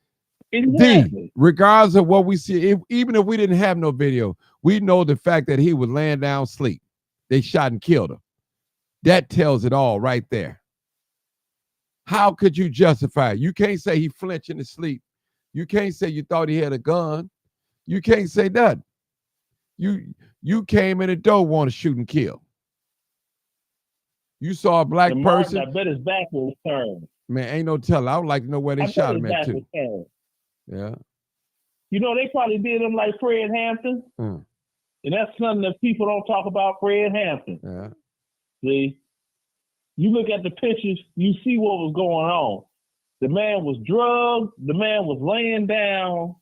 Exactly. D, regardless of what we see, even if we didn't have no video, we know the fact that he was laying down asleep. They shot and killed him. That tells it all right there. How could you justify it? You can't say he flinched in his sleep. You can't say you thought he had a gun. You can't say that. You came in the door, want to shoot and kill. You saw a black person. I bet his back was turned. Man, ain't no telling. I would like to know where they shot him at too. Yeah. You know, they probably did him like Fred Hampton. And that's something that people don't talk about, Fred Hampton. Yeah. See? You look at the pictures, you see what was going on. The man was drugged. The man was laying down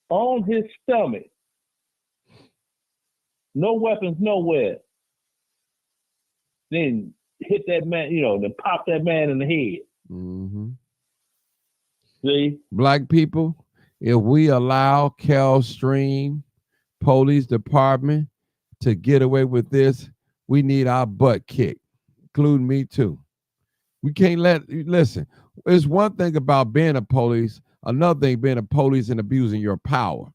on his stomach. No weapons nowhere. Then hit that man, then pop that man in the head. Mm-hmm. See? Black people, if we allow Kellstream Police Department to get away with this, we need our butt kicked, including me too. We can't listen, there's one thing about being a police, another thing being a police and abusing your power.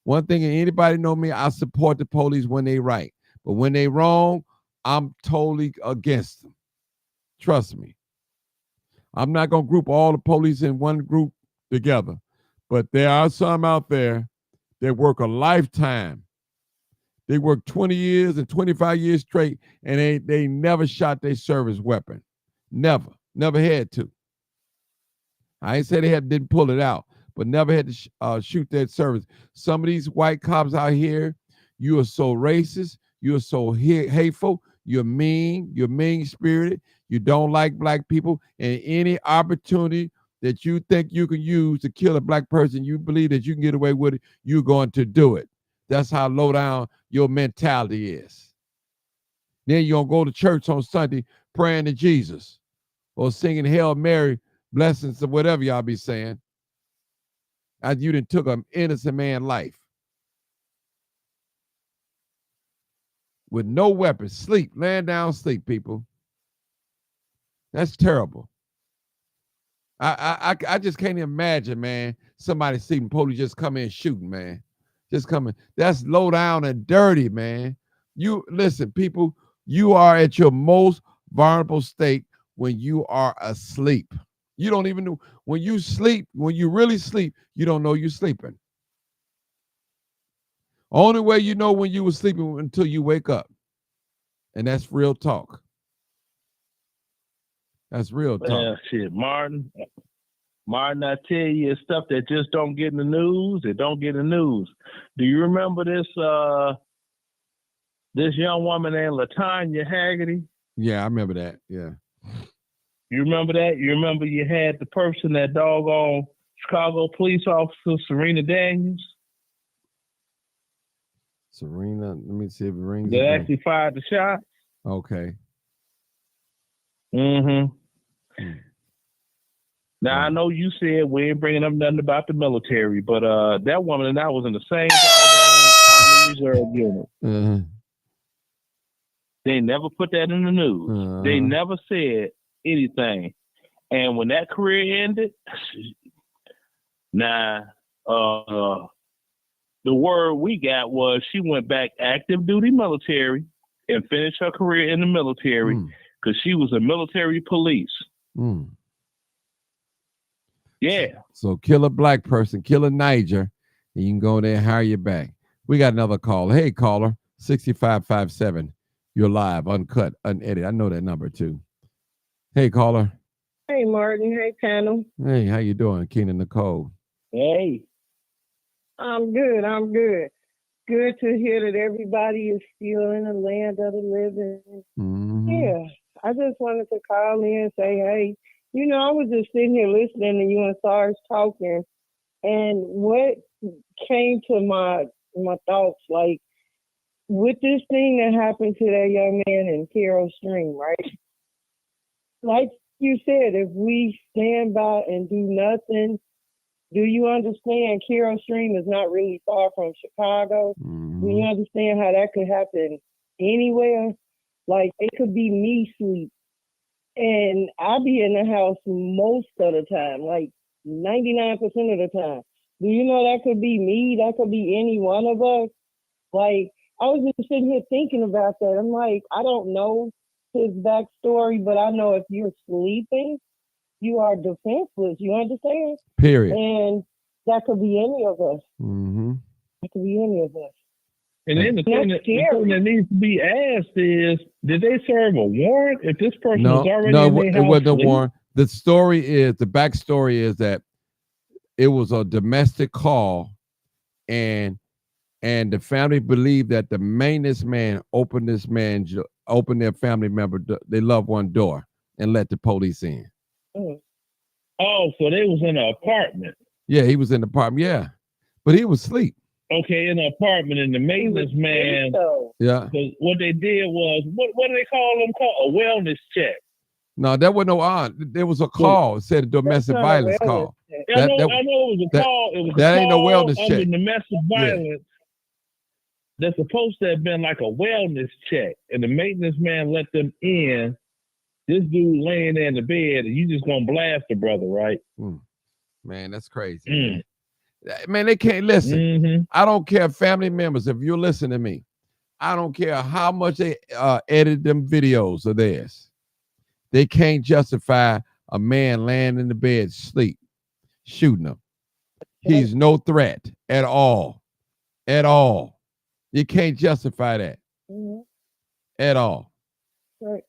One thing, anybody know me, I support the police when they right. But when they wrong, I'm totally against them. Trust me. I'm not going to group all the police in one group together, but there are some out there that work a lifetime. They work 20 years and 25 years straight, and they never shot their service weapon. Never had to. I ain't say they didn't pull it out, but never had to shoot that service. Some of these white cops out here, you are so racist, you are so hateful, you're mean-spirited, you don't like black people, and any opportunity that you think you can use to kill a black person, you believe that you can get away with it, you're going to do it. That's how low down your mentality is. Then you're going to go to church on Sunday praying to Jesus or singing Hail Mary, blessings or whatever y'all be saying, as you done took an innocent man's life. With no weapons, laying down, sleep, people. That's terrible. I just can't imagine, man, somebody seeing police just come in shooting, man. Just coming. That's low down and dirty, man. You listen, people, you are at your most vulnerable state when you are asleep. You don't even know when you sleep, when you really sleep, you don't know you're sleeping. Only way you know when you were sleeping until you wake up. And that's real talk. That's real talk. Yeah, shit, Martin, I tell you, it's stuff that just don't get in the news. It don't get in the news. Do you remember this young woman named LaTanya Haggerty? Yeah, I remember that. Yeah. You remember that? You remember you had the person, that doggone Chicago police officer, Serena Daniels? Serena, let me see if it rings. That actually fired the shot. Okay. Mm-hmm. Now, I know you said we ain't bringing up nothing about the military, but that woman and I was in the same Army Reserve unit. They never put that in the news. They never said anything. And when that career ended, the word we got was she went back active duty military and finished her career in the military because she was a military police. Yeah. So kill a black person, kill a Niger, and you can go there and hire you back. We got another caller. Hey, caller, 6557. You're live, uncut, unedited. I know that number too. Hey, caller. Hey, Martin. Hey, panel. Hey, how you doing, Keenan Nicole? Hey. I'm good. I'm good. Good to hear that everybody is still in the land of the living. Yeah. I just wanted to call in and say, hey, you know, I was just sitting here listening to you and Sarge talking, and what came to my thoughts, like, with this thing that happened to that young man in Carol Stream, right? Like you said, if we stand by and do nothing, do you understand Carol Stream is not really far from Chicago? Do you understand how that could happen anywhere? Like, it could be me sleep. And I be in the house most of the time, like 99% of the time. Do you know that could be me? That could be any one of us. Like, I was just sitting here thinking about that. I'm like, I don't know his backstory, but I know if you're sleeping, you are defenseless. You understand? Period. And that could be any of us. It could be any of us. And then the thing that needs to be asked is, did they serve a warrant if this person was already in their house? No, it wasn't a warrant. The story is, the backstory is that it was a domestic call, and the family believed that the maintenance man opened their family member, their loved one door, and let the police in. Oh, so they was in an apartment. Yeah, he was in the apartment. Yeah, but he was asleep. Okay, in an apartment, and the maintenance man. Yeah. What they did was, what do they call them? A wellness check. No, that wasn't no odd. There was a call. It said a domestic violence call. I know it was a call. It was that ain't no wellness check. Domestic violence. That's supposed to have been like a wellness check, and the maintenance man let them in. This dude laying there in the bed, and you just gonna blast the brother, right? Man, that's crazy. Man, they can't listen. I don't care, family members, if you're listening to me, I don't care how much they edit them videos of theirs. They can't justify a man laying in the bed sleep, shooting him. He's no threat at all. At all. You can't justify that. At all. Right.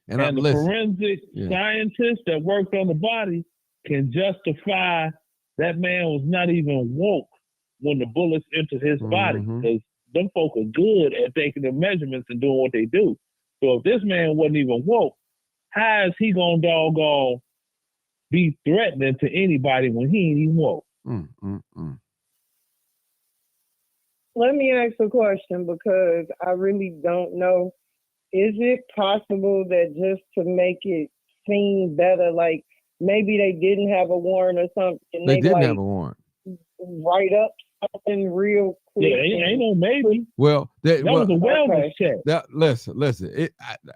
And the forensic scientist that worked on the body can justify that man was not even woke when the bullets entered his body, because them folk are good at taking the measurements and doing what they do. So if this man wasn't even woke, how is he gonna doggone be threatening to anybody when he ain't even woke? Let me ask a question, because I really don't know. Is it possible that just to make it seem better, like maybe they didn't have a warrant or something? They didn't have a warrant. Write up something real quick. Yeah, ain't no maybe. Well, that was a wellness check. Listen.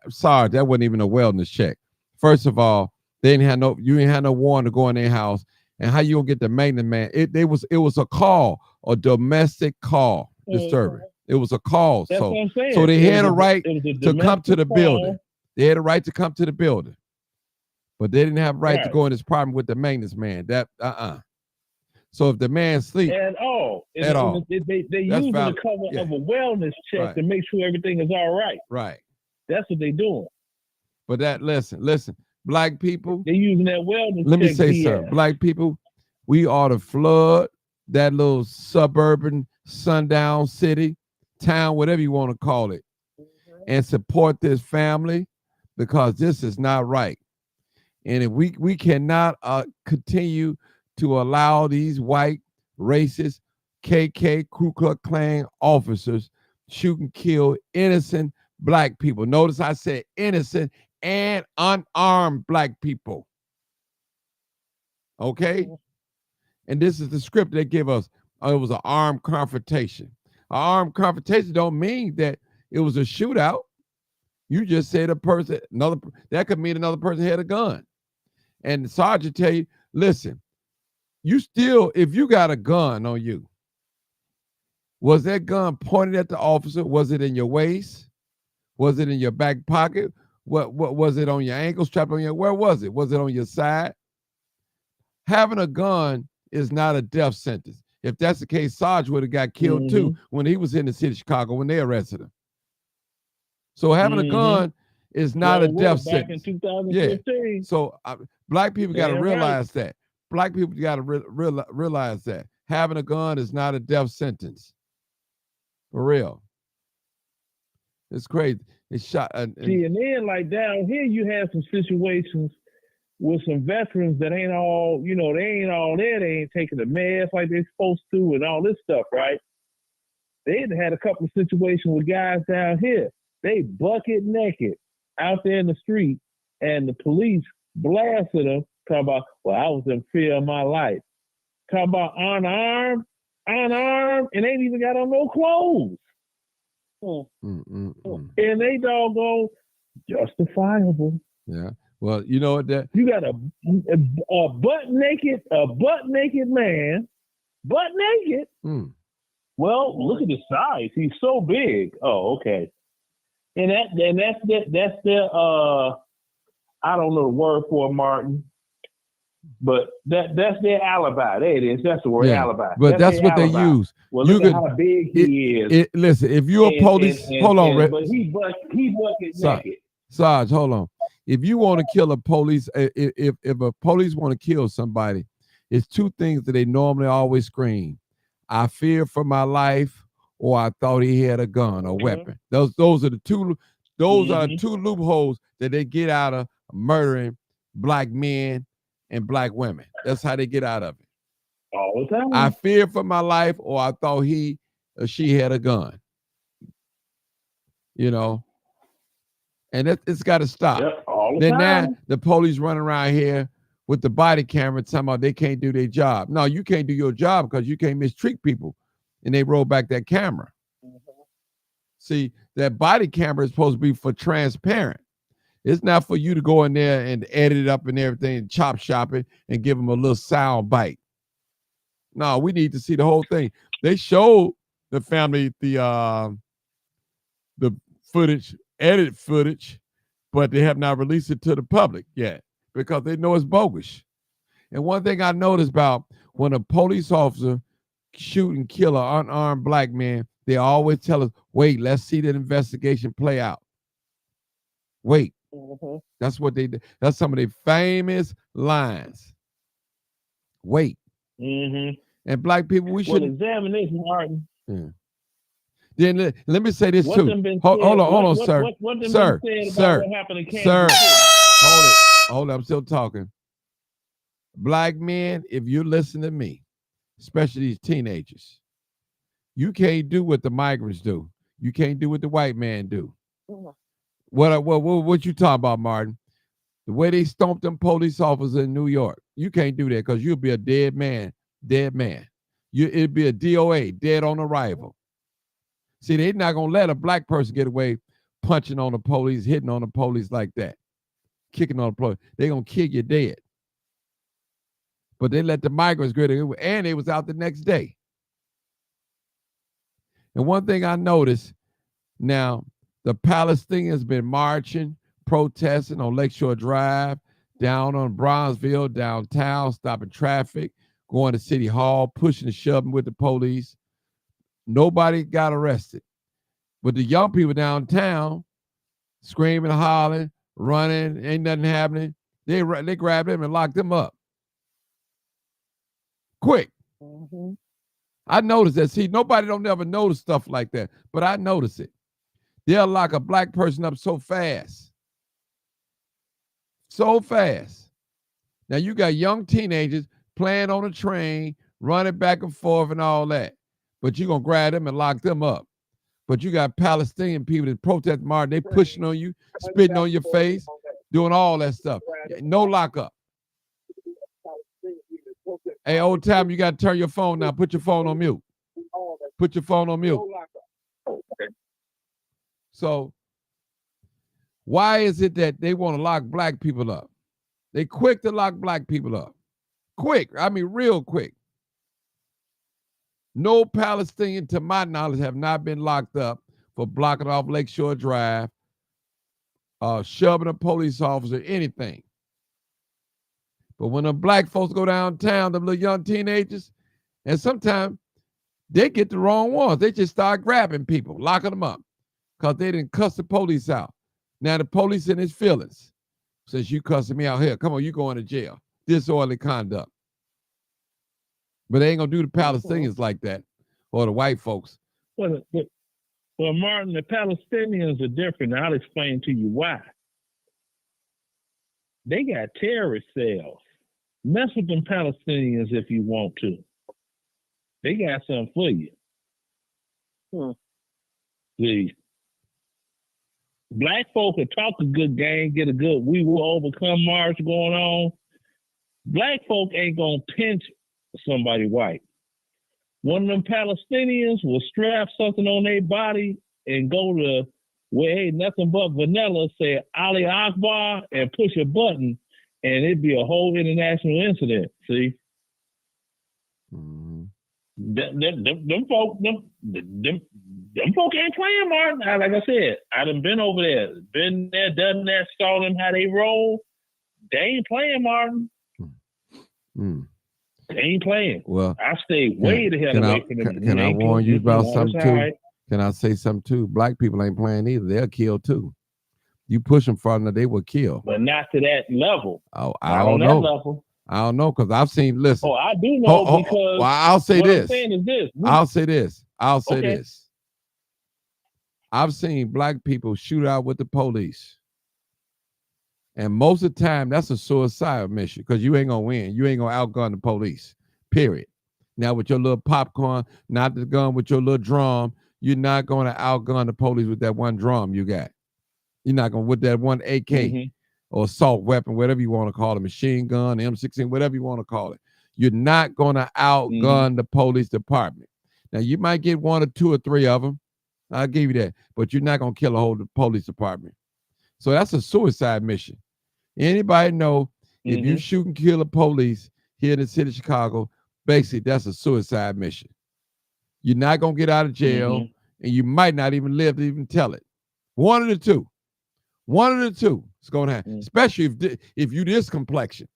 Sorry, that wasn't even a wellness check. First of all, you ain't had no warrant to go in their house, and how you gonna get the maintenance man? It was a call, a domestic call disturbance. It was a call. That's what I'm saying. So they had a right to come to the building. They had a right to come to the building, but they didn't have a right to go in this apartment with the maintenance man. So if the man sleep at all, they using the cover of a wellness check to make sure everything is all right. Right. That's what they doing. But listen, black people, they using that wellness check. Let me say something. Black people, we ought to flood that little suburban sundown city, town, whatever you want to call it, and support this family, because this is not right. And if we cannot continue to allow these white racist KK Ku Klux Klan officers shoot and kill innocent black people. Notice I said innocent and unarmed black people. Okay? And this is the script they give us. It was an armed confrontation. An armed confrontation don't mean that it was a shootout. You just said a person, that could mean another person had a gun. And the sergeant tell you, listen, you still, if you got a gun on you, was that gun pointed at the officer? Was it in your waist? Was it in your back pocket? What was it on your ankle, strapped on your, where was it? Was it on your side? Having a gun is not a death sentence. If that's the case, Sarge would have got killed too when he was in the city of Chicago when they arrested him. So having a gun is not a death sentence. Back in 2015. Yeah. So black people got to realize that. Black people got to realize that having a gun is not a death sentence. For real. It's crazy. It's shot. See, and then like down here, you have some situations with some veterans that ain't all, they ain't all there. They ain't taking the meds like they're supposed to and all this stuff, right? They had a couple of situations with guys down here. They bucket naked out there in the street, and the police blasted them, talking about, well, I was in fear of my life. Talking about unarmed, and ain't even got on no clothes. And they doggone justifiable. Yeah. Well, you know what that you got a butt naked man, butt naked. Well, look at his size. He's so big. Oh, okay. And that's their I don't know the word for it, Martin, but that's their alibi. There it is. That's the word, alibi. But that's what alibi. They use. Well, look at how big he is. Listen, if you're a police, hold on, but he bucket naked. Sarge, hold on. If you want to kill a police, if a police want to kill somebody, it's two things that they normally always scream: I fear for my life, or I thought he had a gun or weapon. Those are the two. Those are the two loopholes that they get out of murdering black men and black women. That's how they get out of it. All the time. I fear for my life, or I thought he or she had a gun. And it's got to stop. Yep, all the then time. Now the police running around here with the body camera talking about they can't do their job. No, you can't do your job because you can't mistreat people. And they roll back that camera. See, that body camera is supposed to be for transparent. It's not for you to go in there and edit it up and everything and chop shop it and give them a little sound bite. No, we need to see the whole thing. They showed the family the footage, edited footage, but they have not released it to the public yet because they know it's bogus. And one thing I noticed about when a police officer shoot and kill an unarmed black man, they always tell us, wait, let's see that investigation play out. Wait. That's what they did. That's some of their famous lines. Wait. And black people, we should examination, Martin. Yeah. Then let me say this too. Hold on, sir. Sir. Hold it. I'm still talking. Black men, if you listen to me, especially these teenagers, you can't do what the migrants do. You can't do what the white man do. What you talking about, Martin? The way they stomped them police officers in New York, you can't do that because you'll be a dead man. It'd be a DOA, dead on arrival. See, they're not gonna let a black person get away punching on the police, hitting on the police like that, kicking on the police. They're gonna kill you dead. But they let the migrants get away, and they was out the next day. And one thing I noticed now, the Palestinians been marching, protesting on Lakeshore Drive, down on Bronzeville, downtown, stopping traffic, going to City Hall, pushing and shoving with the police. Nobody got arrested. But the young people downtown, screaming, hollering, running, ain't nothing happening. They grabbed them and locked them up. Quick. I noticed that. See, nobody don't ever notice stuff like that, but I notice it. They'll lock a black person up so fast. So fast. Now you got young teenagers playing on a train, running back and forth and all that. But you're going to grab them and lock them up. But you got Palestinian people that protest Martin. They pushing on you, spitting on your face. doing all that stuff. No lockup. Hey, old time, you got to turn your phone now. Put your phone on mute. Put your phone on mute. So why is it that they want to lock black people up? They quick to lock black people up. Quick. I mean, real quick. No Palestinian, to my knowledge, have not been locked up for blocking off Lakeshore Drive, shoving a police officer, anything. But when the black folks go downtown, the little young teenagers, and sometimes they get the wrong ones. They just start grabbing people, locking them up, because they didn't cuss the police out. Now the police in his feelings. Says, you cussing me out here. Come on, you going to jail. Disorderly conduct. But they ain't going to do the Palestinians like that, or the white folks. Well, Martin, the Palestinians are different. I'll explain to you why. They got terrorist cells. Mess with them Palestinians if you want to. They got something for you. The black folk can talk a good game, get a good "we will overcome" march going on. Black folk ain't gonna pinch somebody white. One of them Palestinians will strap something on their body and go to where ain't nothing but vanilla, say Ali Akbar, and push a button, and it'd be a whole international incident. See, them folk ain't playing, Martin. Like I said, I done been over there, been there, done that, saw them how they roll. They ain't playing, Martin. They ain't playing. Well, I stay way the hell away from them. Can I warn you about something too? Right. Can I say something too? Black people ain't playing either. They'll kill too. You push them far enough, they will kill. But not to that level. Oh, I don't know. Level. I don't know, because I've seen, listen. Oh, I do know because well, I'll say what this. I'm saying is this. I'll say this. I've seen black people shoot out with the police. And most of the time, that's a suicide mission, because you ain't going to win. You ain't going to outgun the police, period. Now, with your little popcorn, not the gun, with your little drum, you're not going to outgun the police with that one drum you got. You're not going to, with that one AK or assault weapon, whatever you want to call it, machine gun, M16, whatever you want to call it. You're not going to outgun the police department. Now, you might get one or two or three of them. I'll give you that. But you're not going to kill a whole police department. So that's a suicide mission. Anybody know if you shoot and kill a police here in the city of Chicago, basically that's a suicide mission. You're not going to get out of jail, and you might not even live to even tell it. One of the two. One of the two is going to happen, especially if you this complexion.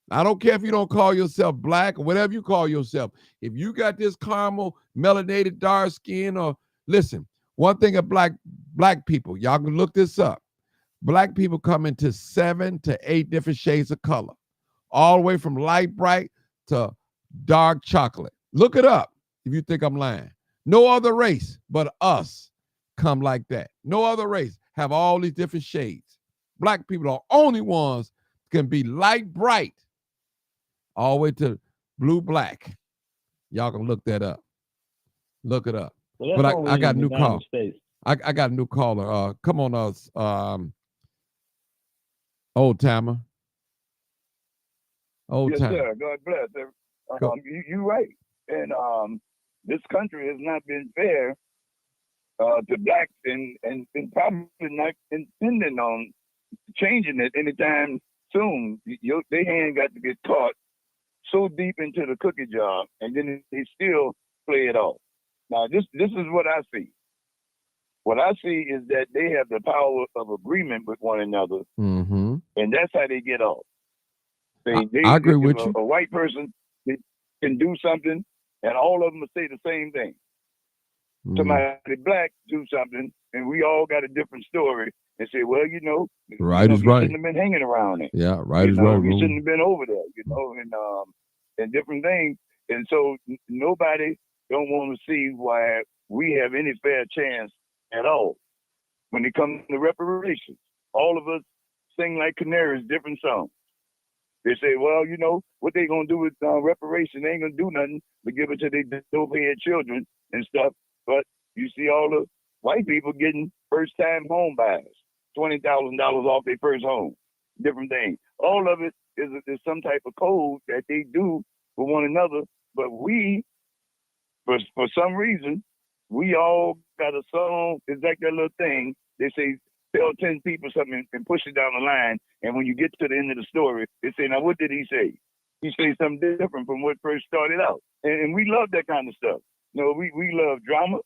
I don't care if you don't call yourself black or whatever you call yourself. If you got this caramel, melanated, dark skin, or listen, one thing of black people, y'all can look this up. Black people come into 7 to 8 different shades of color, all the way from light bright to dark chocolate. Look it up if you think I'm lying. No other race but us come like that. No other race have all these different shades. Black people are the only ones can be light bright all the way to blue black. Y'all can look that up. Look it up. Well, but I got a new call. I got a new caller. Come on, old timer. Yes, sir. God bless. You're right. And this country has not been fair to blacks, and probably not intending on changing it anytime soon. Their hand got to get caught so deep into the cookie jar, and then they still play it off. Now, this is what I see. What I see is that they have the power of agreement with one another, and that's how they get off. I agree with you. A white person can do something, and all of them will say the same thing. Somebody black do something, and we all got a different story, and say, well, right is right. You shouldn't have been hanging around it. Yeah, right is right. You shouldn't have been over there, and different things. And so nobody don't want to see why we have any fair chance at all when it comes to reparations. All of us sing like canaries, different songs. They say, well, what they gonna do with reparation? They ain't gonna do nothing but give it to their dope-head children and stuff. But you see all the white people getting first-time home buyers, $20,000 off their first home. different things. All of it is some type of code that they do for one another. But we, for some reason, we all got a song. It's like that little thing. They say, tell 10 people something and push it down the line. And when you get to the end of the story, they say, now what did he say? He said something different from what first started out. And we love that kind of stuff. You know, we love drama.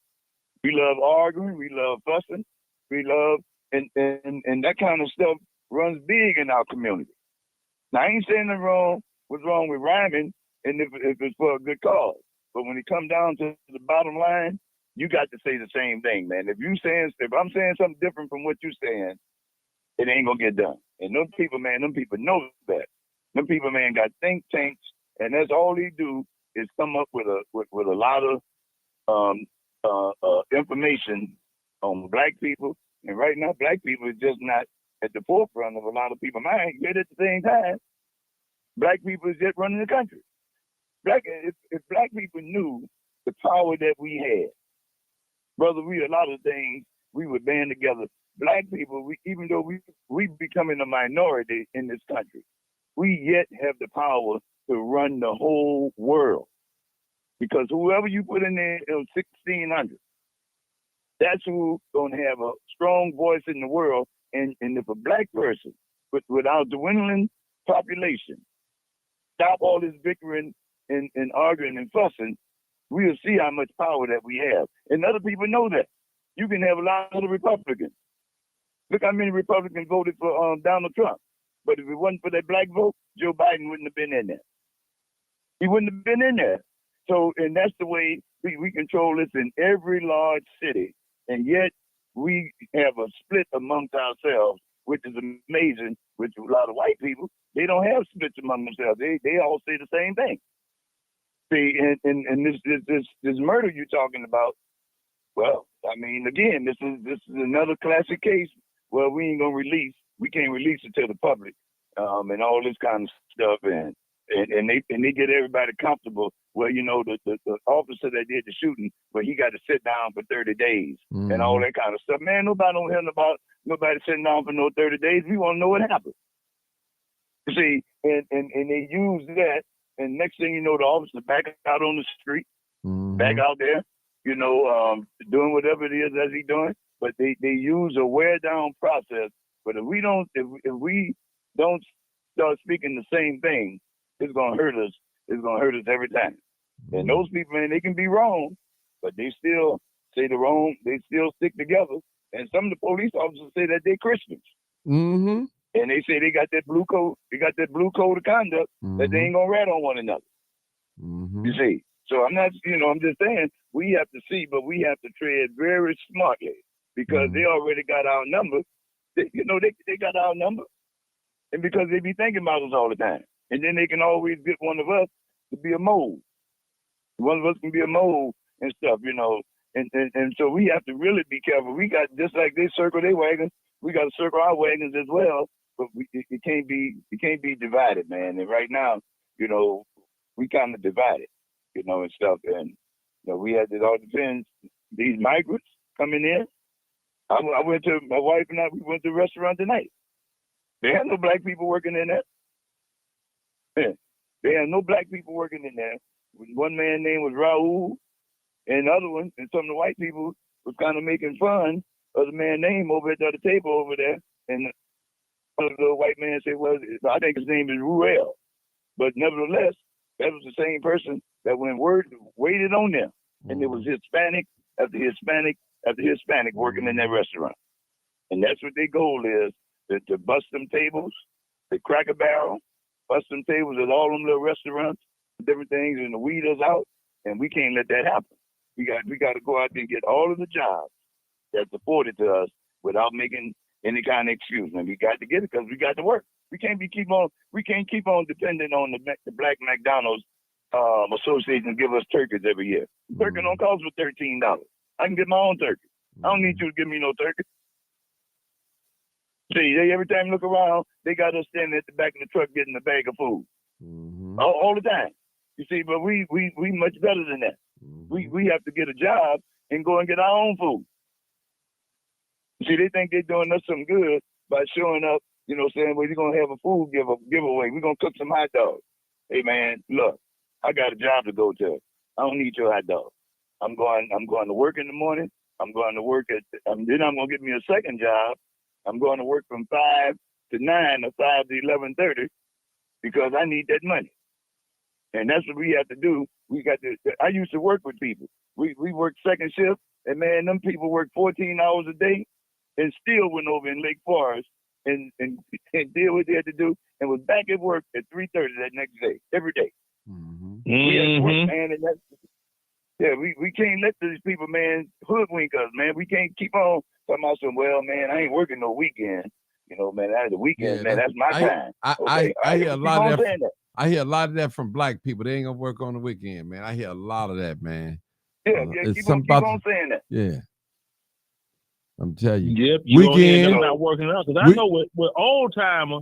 We love arguing. We love fussing. We love, and that kind of stuff runs big in our community. Now, I ain't saying what's wrong with rhyming, and if it's for a good cause. But when it comes down to the bottom line, you got to say the same thing, man. If I'm saying something different from what you're saying, it ain't gonna get done. And them people know that. Them people, man, got think tanks, and that's all they do is come up with a lot of information on black people. And right now, black people is just not at the forefront of a lot of people's minds. Yet at the same time, black people is just running the country. If black people knew the power that we had, brother, a lot of things we would band together. Black people, even though we becoming a minority in this country, we yet have the power to run the whole world. Because whoever you put in there in 1600, that's who's going to have a strong voice in the world. And if a black person, without dwindling population, stop all this bickering and arguing and fussing, we'll see how much power that we have. And other people know that. You can have a lot of Republicans. Look how many Republicans voted for Donald Trump. But if it wasn't for that black vote, Joe Biden wouldn't have been in there. He wouldn't have been in there. So, and that's the way we control this in every large city. And yet we have a split amongst ourselves, which is amazing. With a lot of white people, they don't have splits among themselves. They all say the same thing. See, and this murder you're talking about, well, I mean, again, this is another classic case where we can't release it to the public, and all this kind of stuff, and they get everybody comfortable. Well, you know, the officer that did the shooting, but he got to sit down for 30 days and all that kind of stuff. Man, nobody don't hear about nobody sitting down for no 30 days. We want to know what happened. You see, and they use that, and next thing you know, the officer back out on the street, back out there, you know, doing whatever it is that he's doing. But they use a wear down process. But if we don't start speaking the same thing, it's gonna hurt us. It's gonna hurt us every time. And those people, man, they can be wrong, but they still say the wrong. They still stick together. And some of the police officers say that they're Christians. And they say they got that blue code. They got that blue code of conduct that they ain't gonna rat on one another. You see. So I'm not, I'm just saying we have to see, but we have to tread very smartly because they already got our number. They got our number, and because they be thinking about us all the time. And then they can always get one of us to be a mole. One of us can be a mole and stuff, And so we have to really be careful. We got, just like they circle their wagons, we got to circle our wagons as well. But it can't be divided, man. And right now, we kind of divided, and stuff. And we had it all depends. These migrants coming in. I went to my wife and we went to a restaurant tonight. There had no black people working in there. There had no black people working in there. One man's name was Raul, and the other one, and some of the white people was kind of making fun of the man's name over at the other table over there. And the little white man said, well, I think his name is Ruel. But nevertheless, that was the same person that waited on them. And there was Hispanic after Hispanic after Hispanic working in that restaurant. And that's what their goal is, to bust them tables, they crack a barrel, bust them tables at all them little restaurants, different things, and the weed is out, and we can't let that happen. We got to go out there and get all of the jobs that's afforded to us without making any kind of excuse. And we got to get it because we got to work. We can't keep on depending on the Black McDonald's Association to give us turkeys every year. Turkey don't cost me $13. I can get my own turkey. I don't need you to give me no turkey. See, every time you look around, they got us standing at the back of the truck getting a bag of food. All the time. You see, but we much better than that. We have to get a job and go and get our own food. See, they think they're doing us some good by showing up, you know, saying, well, you're going to have a food giveaway. We're going to cook some hot dogs. Hey, man, look, I got a job to go to. I don't need your hot dog. I'm going to work in the morning. I'm going to work then I'm going to get me a second job. I'm going to work from 5 to 9 or 5 to 11:30 because I need that money. And that's what we have to do. I used to work with people. We worked second shift, and man, them people worked 14 hours a day and still went over in Lake Forest and did what they had to do and was back at work at 3:30 that next day, every day. Mm-hmm. We had to work, man, and we can't let these people, man, hoodwink us, man. We can't keep on talking about some, well, man, I ain't working no weekend. You know, man, the weekend, man, that's my time. I hear a lot of that. I hear a lot of that from black people. They ain't gonna work on the weekend, man. I hear a lot of that, man. Yeah, keep on saying that. Yeah. I'm telling you. Yep, weekend not working out. Because I know with old timer,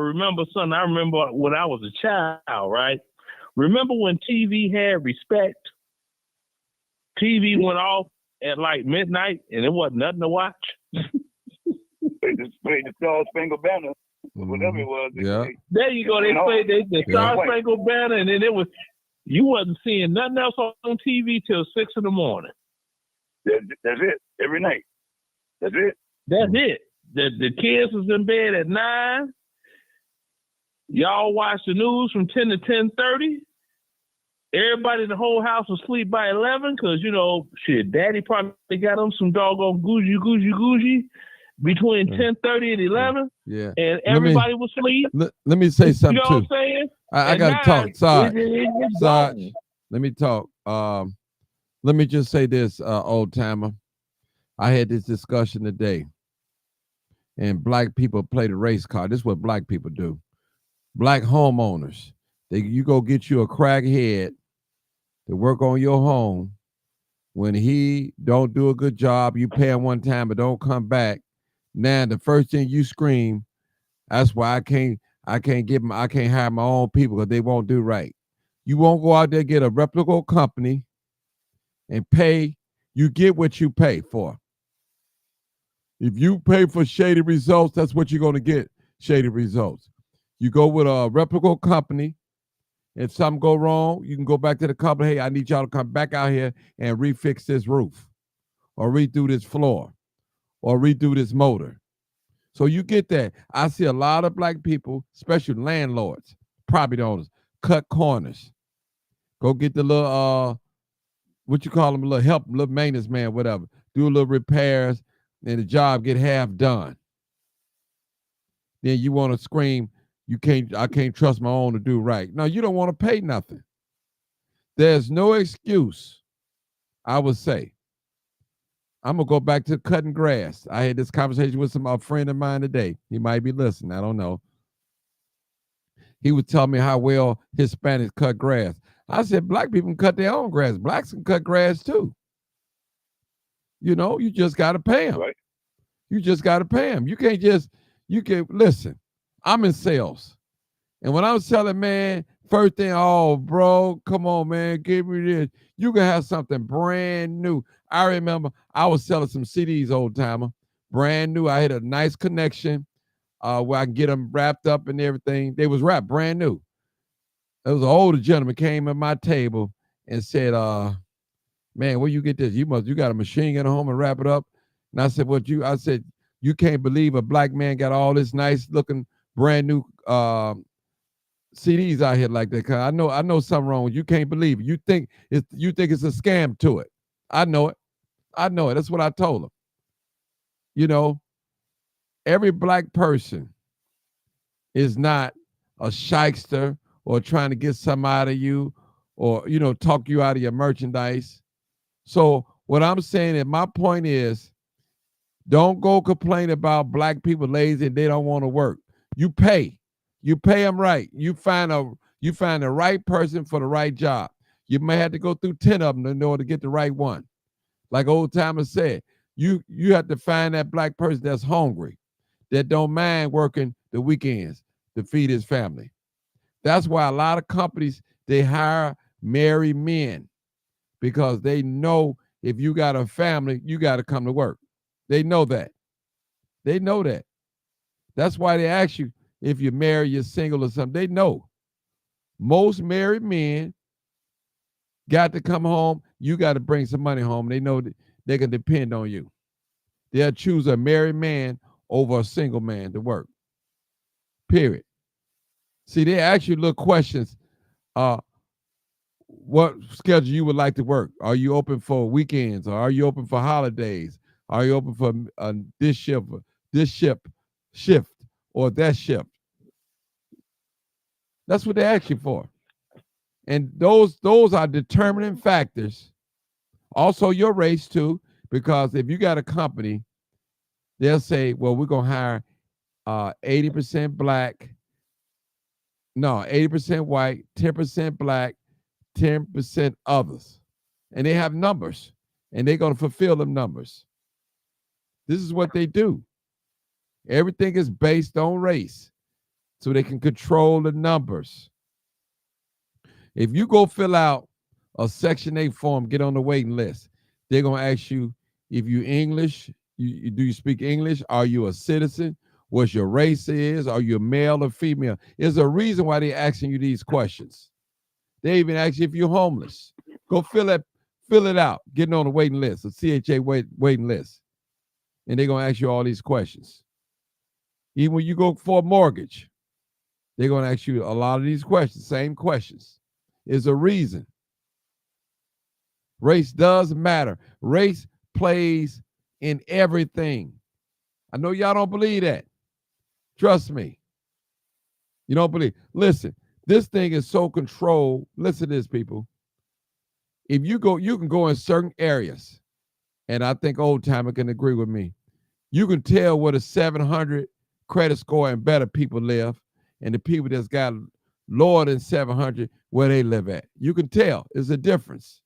remember something. I remember when I was a child, right? Remember when TV had respect? TV went off at like midnight and it wasn't nothing to watch. They just played the Star Spangled Banner, whatever it was. Yeah. There you go. They played the Star Spangled Banner, and then you wasn't seeing nothing else on TV till 6 in the morning. That's it. Every night. That's it. That's it. The kids was in bed at 9. Y'all watch the news from 10 to 10:30. Everybody in the whole house was asleep by 11 because, you know, Daddy probably got them some doggone googie between 10:30 and 11. Yeah. And everybody was asleep. Let me say something, you know what I'm saying? I got to talk. Sarge, let me talk. Let me just say this, old timer. I had this discussion today, and black people play the race card. This is what black people do. Black homeowners, you go get you a crackhead to work on your home. When he don't do a good job, you pay him one time, but don't come back. Now the first thing you scream, that's why I can't hire my own people because they won't do right. You won't go out there get a reputable company and pay. You get what you pay for. If you pay for shady results, that's what you're going to get, shady results. You go with a reputable company. If something go wrong, you can go back to the company. Hey, I need y'all to come back out here and refix this roof or redo this floor or redo this motor. So you get that. I see a lot of black people, especially landlords, property owners, cut corners. Go get the little, what you call them, a little help, little maintenance man, whatever. Do a little repairs and the job get half done. Then you want to scream, I can't trust my own to do right. No, you don't want to pay nothing. There's no excuse, I would say. I'm going to go back to cutting grass. I had this conversation with a friend of mine today. He might be listening. I don't know. He was telling me how well Hispanics cut grass. I said, black people can cut their own grass. Blacks can cut grass too. You know, you just got to pay them. Right. You just got to pay them. You can't listen, I'm in sales. And when I was telling, man, first thing, oh, bro, come on, man, give me this. You can have something brand new. I remember I was selling some CDs, old timer, brand new. I had a nice connection where I can get them wrapped up and everything. They was wrapped brand new. There was an older gentleman came at my table and said, man, where you get this? You got a machine gun at home and wrap it up. And I said, I said, you can't believe a black man got all this nice looking brand new CDs out here like that. Cause I know something wrong with you. Can't believe it. You think it's a scam to it. I know it. That's what I told him. You know, every black person is not a shyster or trying to get some out of you or, you know, talk you out of your merchandise. So what I'm saying, and my point is, don't go complain about black people lazy and they don't want to work. You pay them right. You find the right person for the right job. You may have to go through 10 of them in order to get the right one. Like old timer said, you have to find that black person that's hungry, that don't mind working the weekends to feed his family. That's why a lot of companies, they hire married men because they know if you got a family, you got to come to work. They know that. They know that. That's why they ask you if you're married, you're single or something. They know. Most married men got to come home. You got to bring some money home. They know that they can depend on you. They'll choose a married man over a single man to work. Period. See, they ask you little questions. What schedule you would like to work? Are you open for weekends? Or are you open for holidays? Are you open for this shift, or that shift? That's what they ask you for. And those are determining factors. Also your race too, because if you got a company, they'll say, well, we're going to hire 80% black, 80% white, 10% black, 10% others. And they have numbers, and they're going to fulfill them numbers. This is what they do. Everything is based on race, so they can control the numbers. If you go fill out a Section 8 form, get on the waiting list, they're going to ask you if you English, do you speak English? Are you a citizen? What your race is? Are you male or female? There's a reason why they're asking you these questions. They even ask you if you're homeless. Go fill it out, getting on the waiting list, a CHA waiting list. And they're going to ask you all these questions. Even when you go for a mortgage, they're going to ask you a lot of these questions, same questions. There's a reason. Race does matter. Race plays in everything. I know y'all don't believe that. Trust me. You don't believe. Listen, this thing is so controlled. Listen to this, people. If you go, you can go in certain areas, and I think Old Timer can agree with me. You can tell where the 700 credit score and better people live, and the people that's got lower than 700, where they live at. You can tell. There's a difference.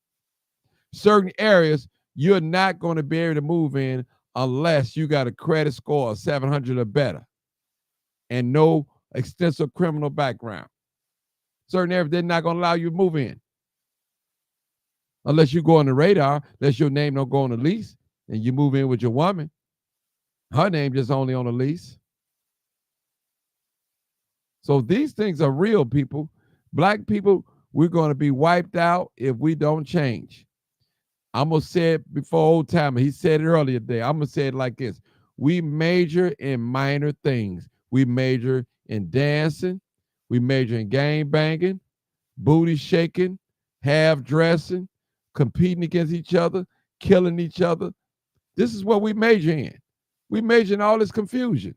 Certain areas you're not going to be able to move in unless you got a credit score of 700 or better and no extensive criminal background. Certain areas, they're not going to allow you to move in unless you go on the radar, unless your name don't go on the lease and you move in with your woman. Her name just only on the lease. So these things are real, people. Black people, we're going to be wiped out if we don't change. I'm going to say it before Old Timer. He said it earlier today. I'm going to say it like this. We major in minor things. We major in dancing. We major in gang banging, booty shaking, half dressing, competing against each other, killing each other. This is what we major in. We major in all this confusion.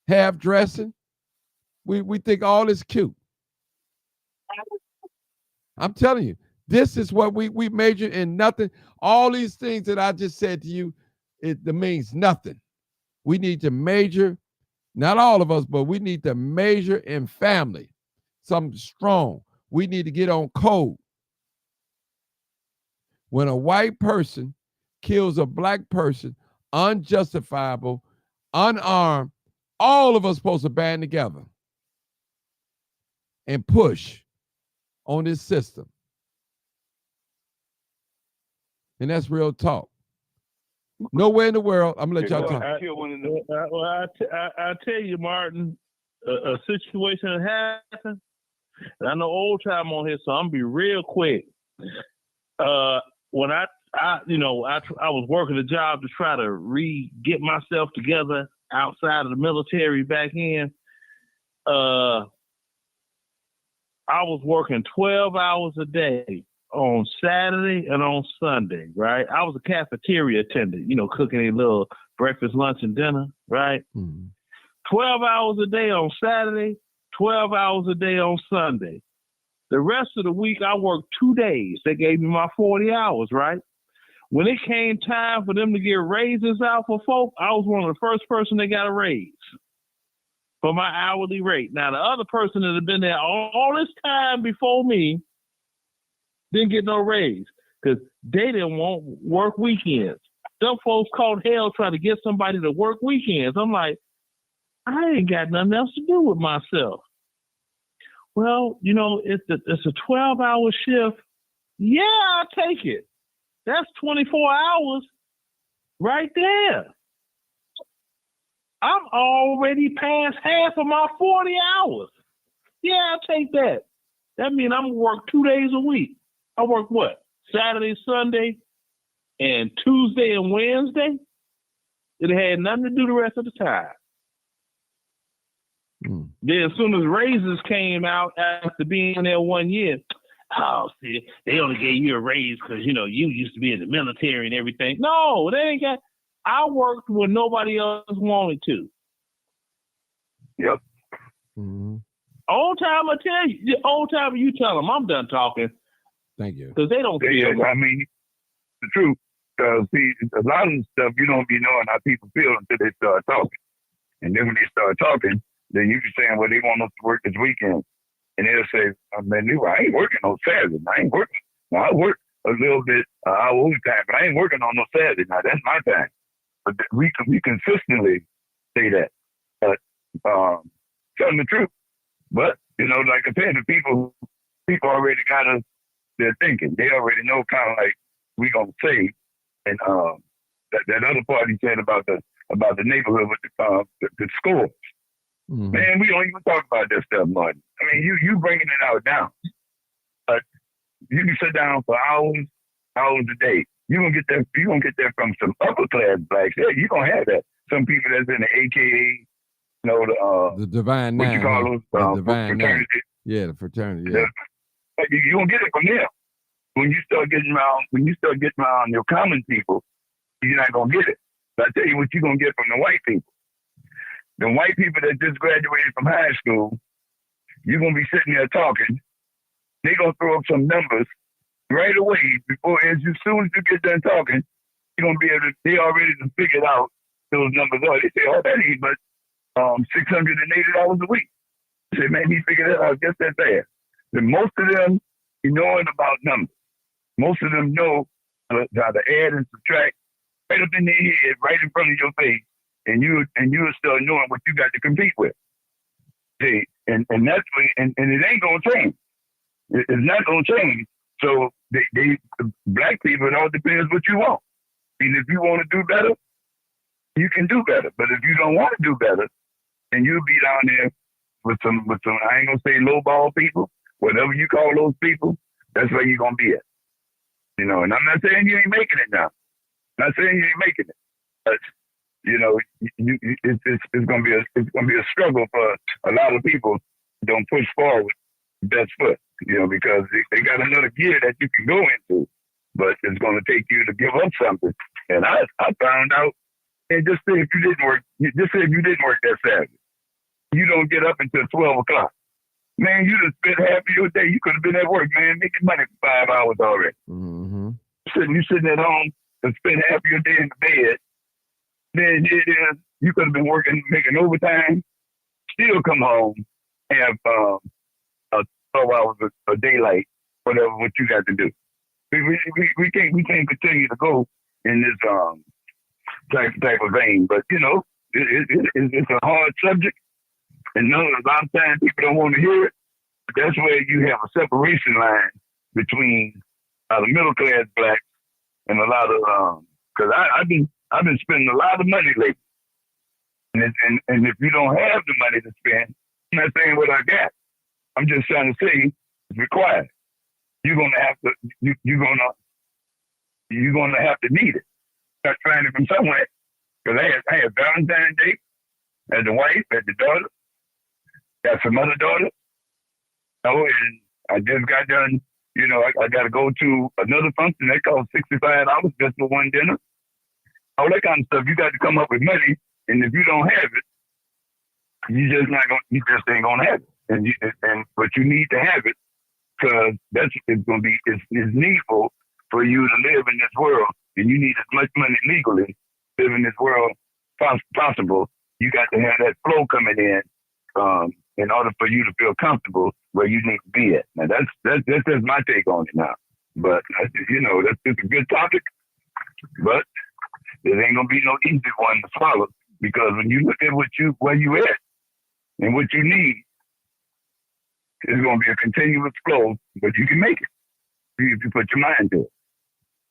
Half dressing. We think all is cute. I'm telling you, this is what we major in. Nothing. All these things that I just said to you, it means nothing. We need to major, not all of us, but we need to major in family, something strong. We need to get on code. When a white person kills a black person, unjustifiable, unarmed, all of us supposed to band together and push on this system. And that's real talk. Nowhere in the world, I'm going to let y'all talk. I tell you, Martin, a situation that happened, and I know Old Time on here, so I'm going to be real quick. When I was working a job to try to get myself together outside of the military back in, I was working 12 hours a day on Saturday and on Sunday, right? I was a cafeteria attendant, cooking a little breakfast, lunch, and dinner, right? Mm-hmm. 12 hours a day on Saturday, 12 hours a day on Sunday. The rest of the week, I worked 2 days. They gave me my 40 hours, right? When it came time for them to get raises out for folk, I was one of the first person that got a raise for my hourly rate. Now, the other person that had been there all this time before me didn't get no raise because they didn't want work weekends. Some folks called hell trying to get somebody to work weekends. I'm like, I ain't got nothing else to do with myself. Well, it's a 12-hour shift. Yeah, I'll take it. That's 24 hours right there. I'm already past half of my 40 hours. Yeah, I'll take that. That means I'm going to work 2 days a week. I work what? Saturday, Sunday, and Tuesday and Wednesday? It had nothing to do the rest of the time. Then as soon as raises came out after being there 1 year, oh, see, they only gave you a raise because, you used to be in the military and everything. No, they ain't got. I worked when nobody else wanted to. Yep. Old time, I tell you. Old time, you tell them I'm done talking. Thank you. Because they don't feel. I mean, the truth. See, a lot of the stuff you don't be knowing how people feel until they start talking. And then when they start talking, then you be saying, well, they want us to work this weekend. And they'll say, man, I ain't working on Saturday. I ain't working. Now, I work a little bit overtime, but I ain't working on no Saturday. Now, that's my time. But we consistently say that. But telling the truth. But, like I said, the people already got us, they're thinking. They already know kind of like we going to say. And that other part he said about the neighborhood with the schools. Man, we don't even talk about that stuff, Martin. I mean, you bringing it out now. But you can sit down for hours a day. You're gonna get that from some upper class blacks. Yeah, you're gonna have that. Some people that's in the AKA, the Divine what Nine. you call those Divine fraternity. Nine. Yeah, the fraternity. Yeah. You gonna get it from them. When you start getting around your common people, you're not gonna get it. But I tell you what you're gonna get from the white people. The white people that just graduated from high school, you're going to be sitting there talking. They're going to throw up some numbers right away as soon as you get done talking, you're going to be able to, they already figured out those numbers are. They say, oh, that ain't but $680 a week. I said, man, he figured it out just that fast. And most of them, knowing about numbers. Most of them know how to add and subtract right up in their head, right in front of your face. And you start knowing what you got to compete with. See, and that's and it ain't gonna change. It's not gonna change. So they black people, it all depends what you want. And if you want to do better, you can do better. But if you don't want to do better, then you'll be down there with some I ain't gonna say lowball people, whatever you call those people, that's where you're gonna be at. And I'm not saying you ain't making it now. I'm not saying you ain't making it. But it's gonna be a struggle for a lot of people who don't push forward best foot, because they got another gear that you can go into, but it's gonna take you to give up something. And I found out, and just say if you didn't work that Saturday, you don't get up until 12 o'clock. Man, you just spent half of your day. You could have been at work, man, making money for 5 hours already. You sitting at home and spend half of your day in the bed. Then you could have been working, making overtime, still come home, have 12 hours of daylight, whatever what you got to do. We can't continue to go in this type of vein. But it's a hard subject, and a lot of times people don't want to hear it. But that's where you have a separation line between the middle class blacks and a lot of because I've been spending a lot of money lately. And if you don't have the money to spend, I'm not saying what I got. I'm just trying to say it's required. You're gonna have to need it. Start trying it from somewhere. Because I had Valentine's Day as the wife, as the daughter, got some other daughter. And I just got done, I gotta go to another function that costs $65 just for one dinner. All that kind of stuff, you got to come up with money, and if you don't have it, you just ain't gonna have it. But you need to have it because it's needful for you to live in this world, and you need as much money legally to live in this world possible. You got to have that flow coming in order for you to feel comfortable where you need to be at. Now that's just my take on it now. But that's just a good topic, but there ain't gonna be no easy one to follow because when you look at where you at and what you need, it's gonna be a continuous flow, but you can make it if you put your mind to it.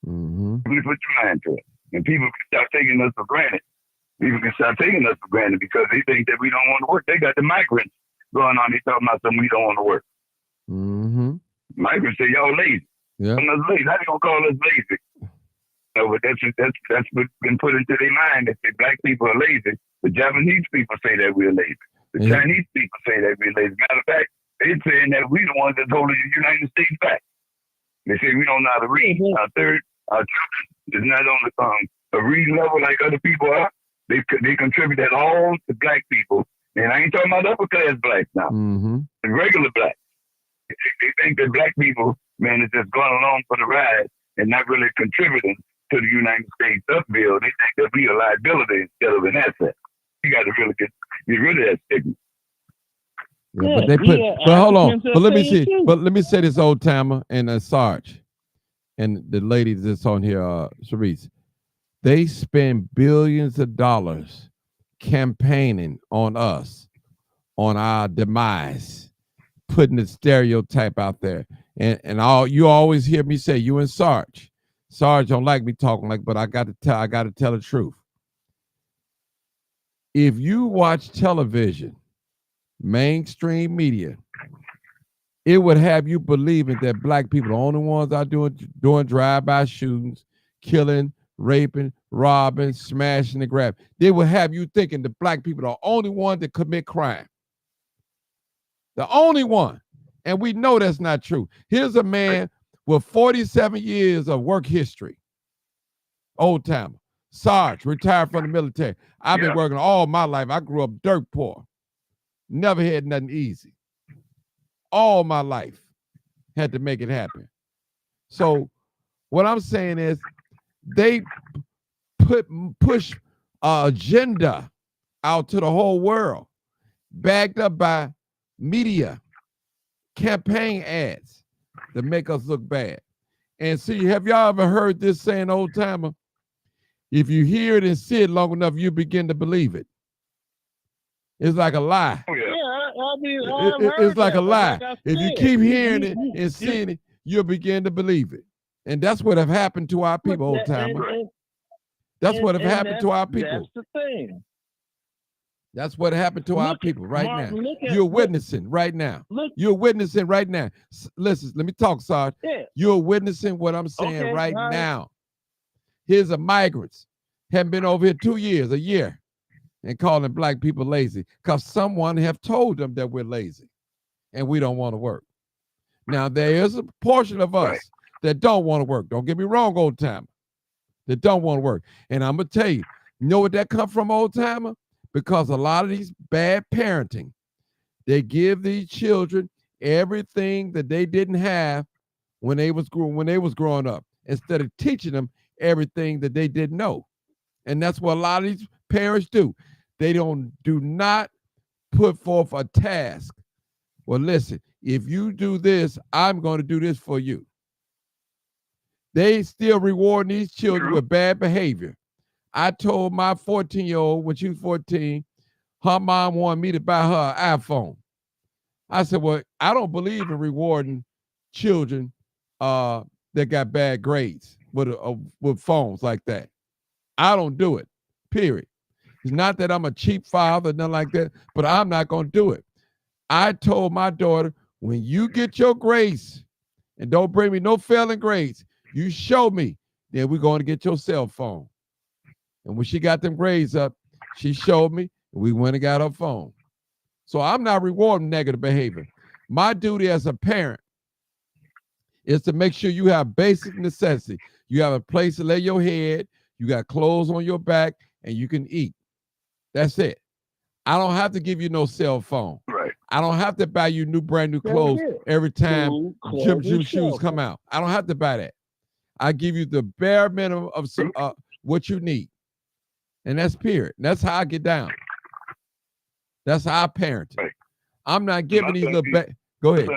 If you put your mind to it, and people start taking us for granted People can start taking us for granted because they think that we don't want to work. They got the migrants going on. They talking about something we don't want to work. Mm-hmm. Migrants say y'all lazy. Yeah. I'm lazy. How they gonna call us lazy? No, but that's what's been put into their mind that the black people are lazy. The Japanese people say that we're lazy. The Chinese people say that we're lazy. Matter of fact, they're saying that we're the ones that's holding the United States back. They say we don't know how to read. Our children is not on a reading level like other people are. They contribute that all to black people. And I ain't talking about upper class blacks now. Mm-hmm. The regular blacks. They think that black people, man, is just going along for the ride and not really contributing to the United States upbuild. They think they'll be a liability instead of an asset. You got to really get rid of that stigma. Yeah, but they put. But hold on. But let me see. But let me say this, Old Timer and Sarge, and the lady that's on here, Sharice. They spend billions of dollars campaigning on us, on our demise, putting the stereotype out there. And you always hear me say, you and Sarge don't like me talking like, but I got to tell the truth. If you watch television, mainstream media, it would have you believing that black people are the only ones out doing drive-by shootings, killing, raping, robbing, smashing, and grabbing. They would have you thinking that black people are the only ones that commit crime. The only one. And we know that's not true. Here's a man with 47 years of work history. Old Timer. Sarge, retired from the military. I've been working all my life. I grew up dirt poor. Never had nothing easy. All my life. Had to make it happen. So what I'm saying is they push an agenda out to the whole world, backed up by media, campaign ads to make us look bad. And see, have y'all ever heard this saying, Old Timer? If you hear it and see it long enough, you begin to believe it. It's like a lie. Oh, It's like a lie. If you keep hearing it and seeing it, you'll begin to believe it. And that's what have happened to our people, Old Timer. That's what have happened to our people. That's the thing. That's what happened to our people right now. You're witnessing right now. You're witnessing right now. Listen, let me talk, Sarge. You're witnessing what I'm saying right now. Here's a migrants. Haven't been over here 2 years, a year, and calling black people lazy because someone have told them that we're lazy and we don't want to work. Now, there is a portion of us that don't want to work. Don't get me wrong, Old Timer. That don't want to work. And I'm going to tell you, you know what that come from, Old Timer? Because a lot of these bad parenting, they give these children everything that they didn't have when they was growing up, instead of teaching them everything that they didn't know. And that's what a lot of these parents do. They do not put forth a task. Well, listen, if you do this, I'm going to do this for you. They still reward these children with bad behavior. I told my 14-year-old when she was 14, her mom wanted me to buy her an iPhone. I said, well, I don't believe in rewarding children that got bad grades with phones like that. I don't do it, period. It's not that I'm a cheap father, nothing like that, but I'm not going to do it. I told my daughter, when you get your grades, and don't bring me no failing grades, you show me, then we're going to get your cell phone. And when she got them grades up, she showed me, and we went and got her phone. So I'm not rewarding negative behavior. My duty as a parent is to make sure you have basic necessity. You have a place to lay your head, you got clothes on your back, and you can eat. That's it. I don't have to give you no cell phone. Right. I don't have to buy you brand new clothes every time gym shoes come out. I don't have to buy that. I give you the bare minimum of what you need. And that's period. That's how I get down. That's how I parent. Right. I'm not giving these little Go ahead.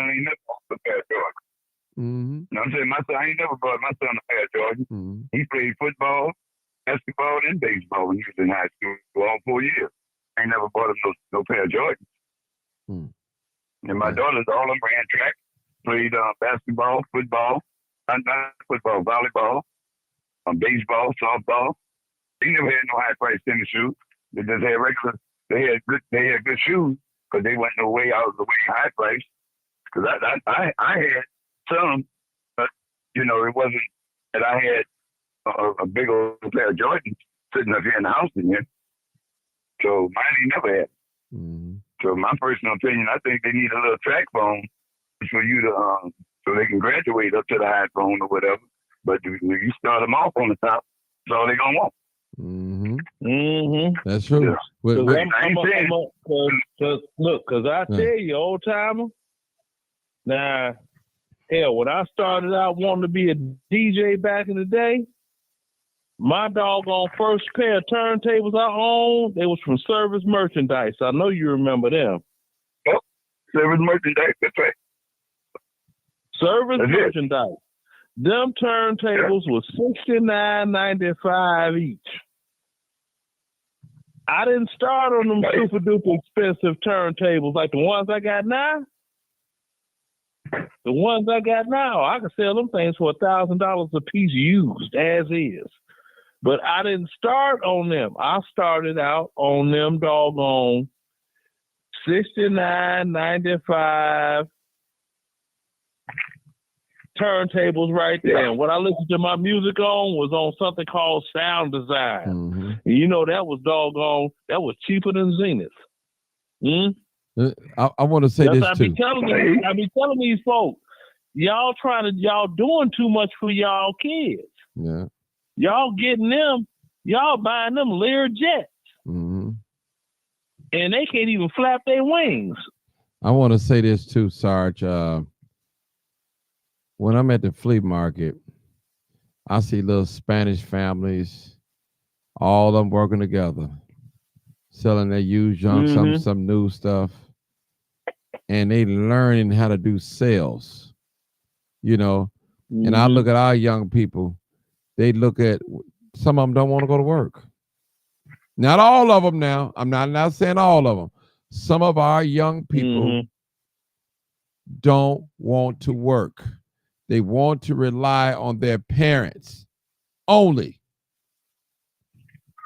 Mm-hmm. No, I'm saying my son, I ain't never bought my son a pair of Jordans. Mm-hmm. He played football, basketball, and baseball when he was in high school for all 4 years. I ain't never bought him no pair of Jordans. Mm. And my daughters, all of them ran track, played basketball, football, not volleyball, baseball, softball. They never had no high-priced tennis shoes. They just had regular. They had good shoes because they went no way out of the way high price. Because I had some, but you know, it wasn't that I had a big old pair of Jordans sitting up here in the house again. So mine ain't never had. Mm-hmm. So my personal opinion, I think they need a little track phone for you to so they can graduate up to the iPhone or whatever. But when you start them off on the top, that's all they gonna want. Mm-hmm. Mm-hmm. That's true. Because I tell you, old timer. Now, hell, when I started out wanting to be a DJ back in the day, my doggone first pair of turntables I owned, they was from Service Merchandise. I know you remember them. Yep, Service Merchandise, that's right. Service Merchandise. Them turntables was $69.95 each. I didn't start on them super duper expensive turntables like the ones I got now. The ones I got now, I can sell them things for $1,000 a piece used as is. But I didn't start on them. I started out on them doggone $69.95 turntables right there. And what I listened to my music on was on something called Sound Design. Mm-hmm. And you know that was doggone, that was cheaper than Zenith. I want to say this too. I be telling these folks, y'all doing too much for y'all kids. Yeah. Y'all getting them, y'all buying them Lear jets. Mm-hmm. And they can't even flap their wings. I want to say this too, Sarge. When I'm at the flea market, I see little Spanish families, all of them working together, selling their used junk, some new stuff, and they learning how to do sales, you know. And I look at our young people, they look at, some of them don't want to go to work. Not all of them now. I'm not saying all of them. Some of our young people don't want to work. They want to rely on their parents only.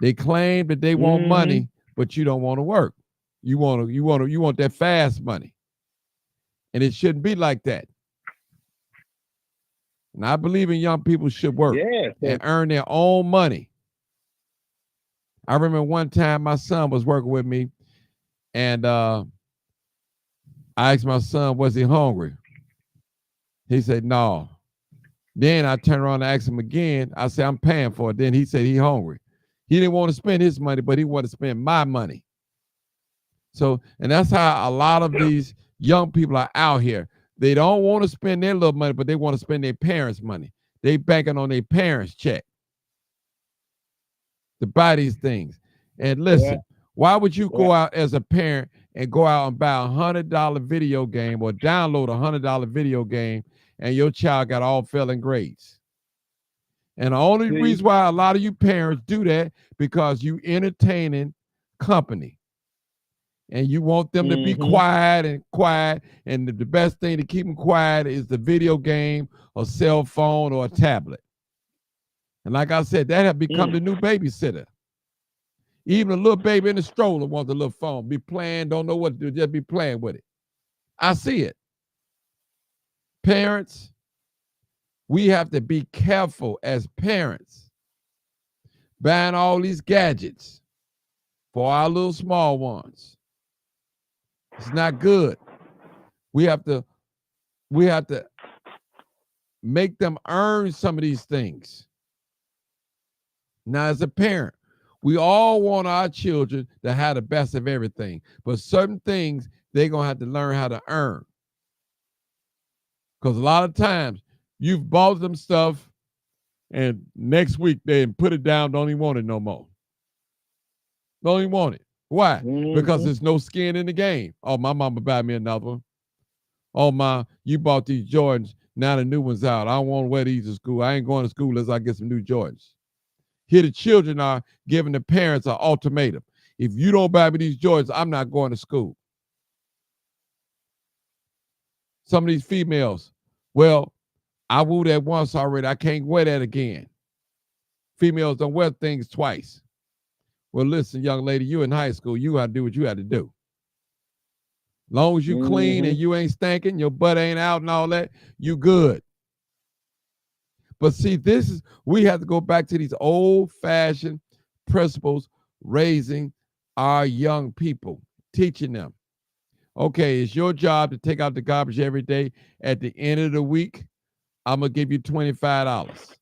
They claim that they want money, but you don't want to work. You want that fast money. And it shouldn't be like that. And I believe in young people should work and earn their own money. I remember one time my son was working with me, and I asked my son, was he hungry? He said, no. Then I turned around and asked him again. I said, I'm paying for it. Then he said he hungry. He didn't want to spend his money, but he wanted to spend my money. So, and that's how a lot of these young people are out here. They don't want to spend their little money, but they want to spend their parents' money. They banking on their parents' check to buy these things. And listen, why would you go out as a parent and go out and buy $100 video game or download $100 video game and your child got all failing grades? And the only reason why a lot of you parents do that, because you entertaining company and you want them to be quiet, and the best thing to keep them quiet is the video game or cell phone or a tablet. And like I said, that have become the new babysitter. Even a little baby in the stroller wants a little phone, be playing, don't know what to do, just be playing with it. I see it. Parents, we have to be careful as parents, buying all these gadgets for our little small ones. It's not good. We have to make them earn some of these things. Now, as a parent, we all want our children to have the best of everything, but certain things they're going to have to learn how to earn. Because a lot of times you've bought them stuff and next week they put it down, don't even want it no more. Don't even want it. Why? Because there's no skin in the game. Oh, my mama buy me another one. Oh, you bought these Jordans, now the new one's out. I don't want to wear these to school. I ain't going to school unless I get some new Jordans. Here the children are giving the parents an ultimatum. If you don't buy me these Jordans, I'm not going to school. Some of these females, well, I wore that once already. I can't wear that again. Females don't wear things twice. Well, listen, young lady, you in high school, you got to do what you got to do. Long as you clean and you ain't stinking, your butt ain't out and all that, you good. But see, we have to go back to these old-fashioned principles, raising our young people, teaching them. Okay, it's your job to take out the garbage every day. At the end of the week, I'm going to give you $25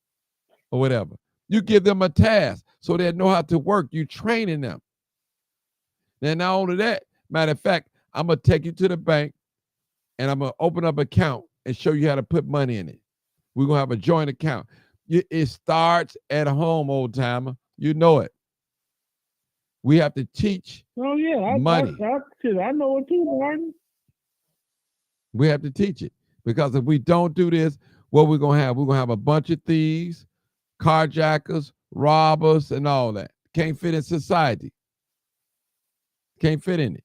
or whatever. You give them a task so they know how to work. You training them. Then not only that, matter of fact, I'm going to take you to the bank and I'm going to open up an account and show you how to put money in it. We're going to have a joint account. It starts at home, old timer. You know it. We have to teach money. I know it too, Martin. We have to teach it. Because if we don't do this, what we're going to have? We're going to have a bunch of thieves, carjackers, robbers, and all that. Can't fit in society. Can't fit in it.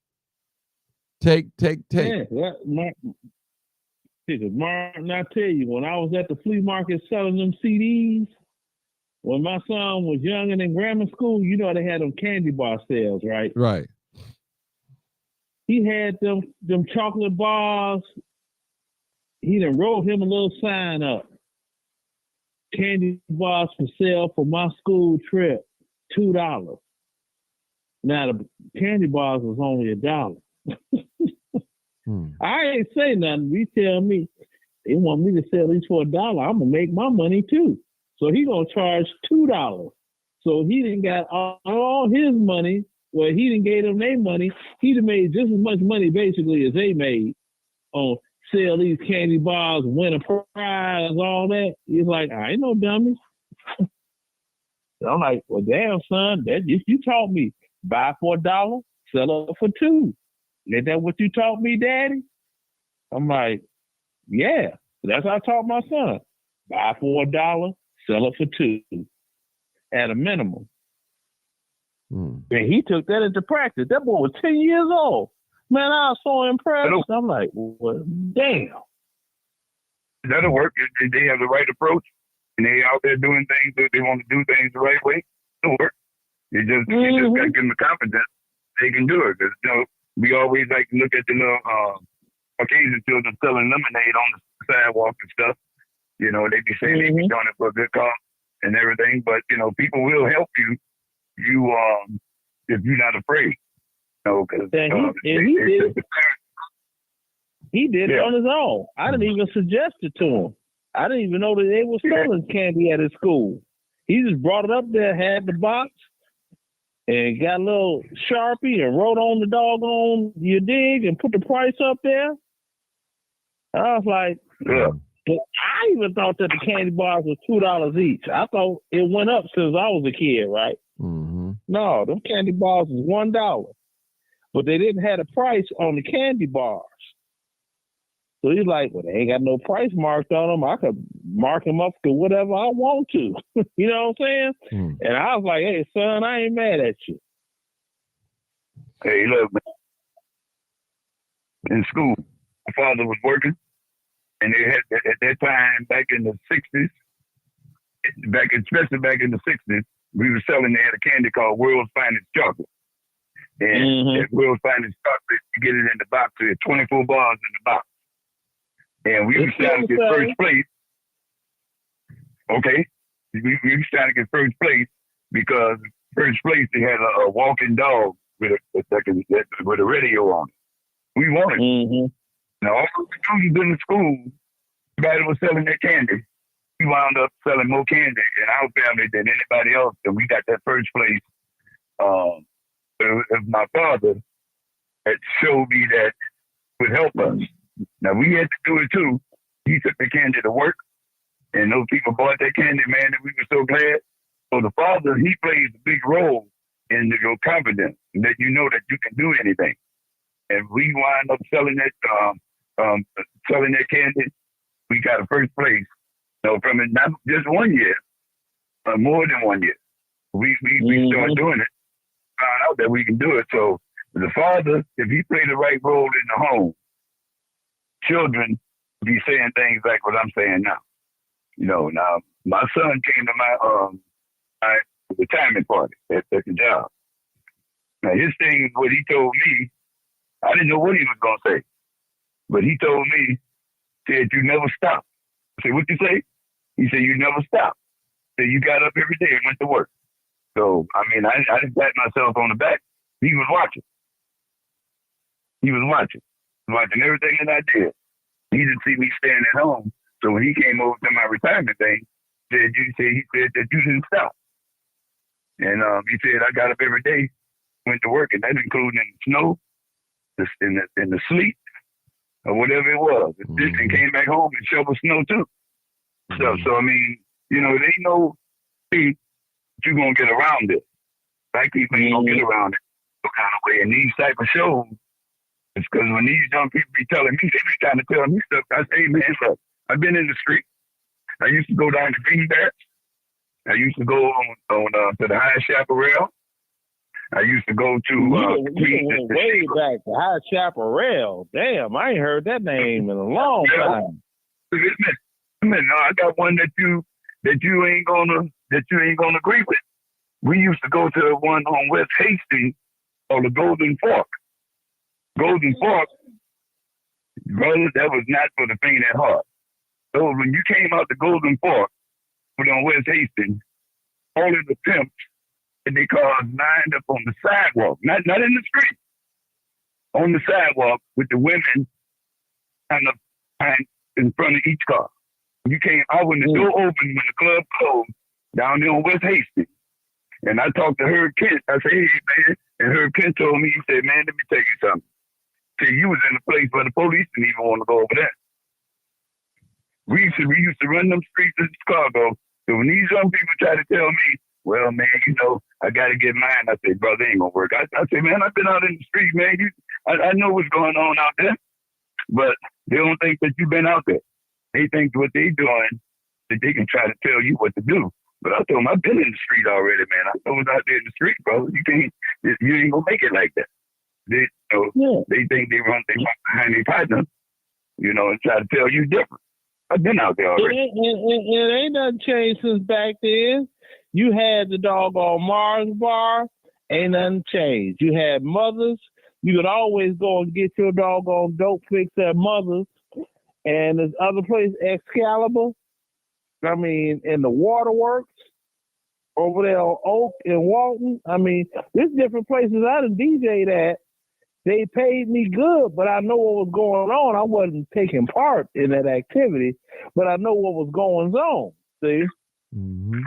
Take. Yeah, Martin, I tell you, when I was at the flea market selling them CDs, when my son was young and in grammar school, you know they had them candy bar sales, right? Right. He had them chocolate bars. He done wrote him a little sign up. Candy bars for sale for my school trip, $2. Now the candy bars was only $1. I ain't say nothing. You tell me they want me to sell these for $1. I'm gonna make my money too. So he gonna charge $2. So he didn't got all his money. Well, he didn't gave them their money. He done made just as much money basically as they made on sell these candy bars, win a prize, all that. He's like, I ain't no dummy. I'm like, well, damn, son, you taught me. Buy for $1, sell it for $2. Is that what you taught me, Daddy? I'm like, yeah, that's how I taught my son. Buy for $1, sell it for $2, at a minimum. And he took that into practice. That boy was 10 years old. Man, I was so impressed. I'm like, well, damn. That'll work. If they have the right approach and they out there doing things that they want to do things the right way, it'll work. You just got to give them the confidence they can do it. Because, we always like to look at the little Caucasian children selling lemonade on the sidewalk and stuff. They be saying they be doing it for a good cause and everything. But, people will help you if you're not afraid. He did it on his own. I didn't even suggest it to him. I didn't even know that they were selling candy at his school. He just brought it up there, had the box, and got a little Sharpie and wrote on the doggone you dig and put the price up there. I was like, I even thought that the candy bars was $2 each. I thought it went up since I was a kid, right? No, them candy bars was $1. But they didn't have a price on the candy bars. So he's like, well, they ain't got no price marked on them. I could mark them up to whatever I want to. You know what I'm saying? And I was like, hey, son, I ain't mad at you. Hey, look, man. In school, my father was working, and they had, at that time, back in the 60s, especially back in the 60s, we were selling, they had a candy called World's Finest Chocolate. And that World's Finest Chocolate, you get it in the box, there's 24 bars in the box. And we were trying to get first place. Okay? We were trying to get first place because first place, they had a walking dog with a radio on it. We wanted. Now, all the students in the school, everybody was selling their candy. We wound up selling more candy in our family than anybody else, and we got that first place. My father had showed me that would help us. Now, we had to do it too. He took the candy to work, and those people bought that candy, man, and we were so glad. So the father, he plays a big role in your confidence, and that you know that you can do anything. And we wind up selling that candy. We got a first place. So from it, not just 1 year, but more than 1 year. We started doing it, found out that we can do it. So the father, if he played the right role in the home, children be saying things like what I'm saying now. Now my son came to my retirement party at the job. Now his thing is what he told me. I didn't know what he was gonna say, but he told me, said you never stop. I said, what you say? He said you never stop. Said you got up every day and went to work. So I mean, I didn't pat myself on the back. He was watching. He was watching everything that I did. He didn't see me staying at home. So when he came over to my retirement thing, he said that you didn't stop. And he said I got up every day, went to work, and that included in the snow, in the sleet, or whatever it was. And came back home and shoveled snow too. So I mean, you know, there ain't no way you're gonna get around it. Black people ain't gonna get around it no kind of way. And these type of shows, it's because when these young people be telling me, they be trying to tell me stuff. I say, hey man, look, I've been in the street. I used to go down to Greenback. I used to go on to the High Chaparral. I used to go to way back to High Chaparral. Damn, I ain't heard that name in a long time. No, I got one that you ain't gonna agree with. We used to go to the one on West Hastings or the Golden Fork. Golden Fork, brother, that was not for the faint at heart. So when you came out the Golden Fork, on West Hastings, all of the pimps and they cars lined up on the sidewalk, not in the street, on the sidewalk with the women in front of each car. You came out when the door opened, when the club closed, down there on West Hastings. And I talked to Herb Kent. I said, hey, man. And Herb Kent told me, he said, man, let me tell you something. See, you was in a place where the police didn't even want to go over there. We used to run them streets in Chicago. So when these young people try to tell me, well, man, you know, I got to get mine, I said, brother, ain't going to work. I said, man, I've been out in the street, man. I know what's going on out there. But they don't think that you've been out there. They think what they doing, that they can try to tell you what to do. But I told them, I've been in the street already, man. I know what's out there in the street, bro. You ain't going to make it like that. They think they run behind their partner, you know, and try to tell you different. I've been out there already. It ain't nothing changed since back then. You had the doggone Mars bar, ain't nothing changed. You had Mothers. You could always go and get your doggone dope fix at Mothers. And there's other place, Excalibur. I mean, in the Waterworks over there on Oak and Walton. I mean, there's different places I done DJ'd at. They paid me good, but I know what was going on. I wasn't taking part in that activity, but I know what was going on. See? Mm-hmm.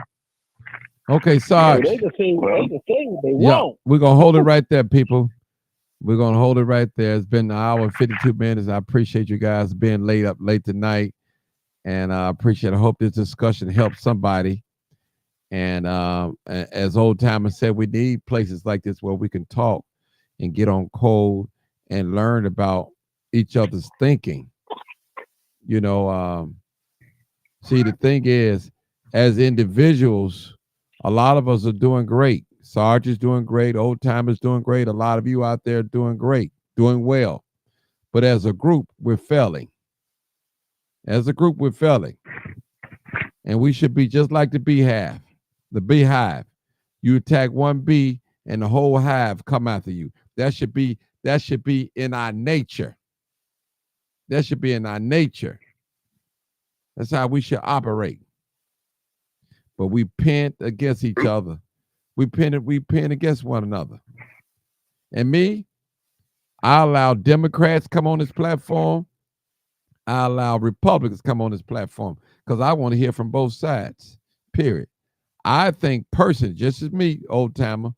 Okay, Sarge. They can say what they want. We're going to hold it right there, people. We're going to hold it right there. It's been an hour and 52 minutes. I appreciate you guys being late tonight. And I appreciate it. I hope this discussion helps somebody. And as Old Timer said, we need places like this where we can talk and get on code and learn about each other's thinking. You know, see, the thing is, as individuals, a lot of us are doing great. Sarge is doing great. Old Timer's doing great. A lot of you out there doing great, doing well. But as a group, we're failing. As a group, we're failing. And we should be just like the beehive. The beehive. You attack one bee and the whole hive come after you. That should be in our nature. That should be in our nature. That's how we should operate. But we pin against each other. We pin against one another. And me, I allow Democrats come on this platform. I allow Republicans come on this platform because I want to hear from both sides, period. I think personally, just as me, Old Timer,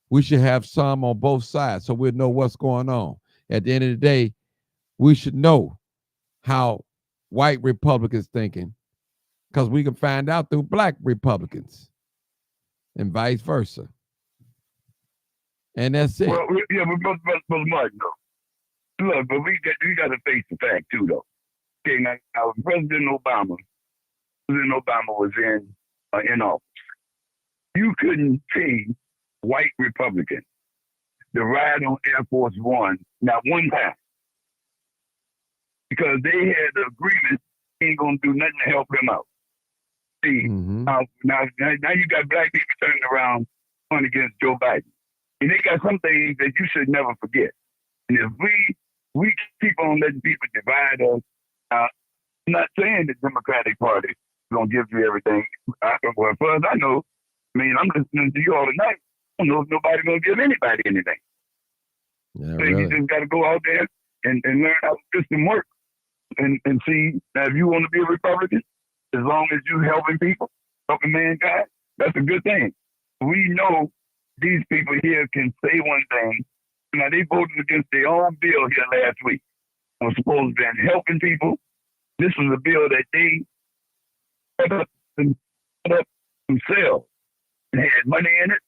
we should have some on both sides so we'll know what's going on. At the end of the day, we should know how white Republicans thinking because we can find out through black Republicans and vice versa. And that's it. Well, yeah, but Mark, though. Look, but we got to face the fact, too, though. Okay, now President Obama was in office. You couldn't pay white Republicans to ride on Air Force One not one time because they had the agreement ain't gonna do nothing to help them out. See, now you got black people turning around against Joe Biden. And they got some things that you should never forget. And if we keep on letting people divide us, I'm not saying the Democratic Party is going to give you everything. Well, as far as I know, I mean, I'm listening to you all tonight. I don't know if nobody's going to give anybody anything. Yeah, so really. You just got to go out there and learn how the system works and see. Now, if you want to be a Republican, as long as you're helping people, helping mankind, that's a good thing. We know these people here can say one thing. Now, they voted against their own bill here last week. Was supposed to be helping people. This was a bill that they put up themselves. They had money in it,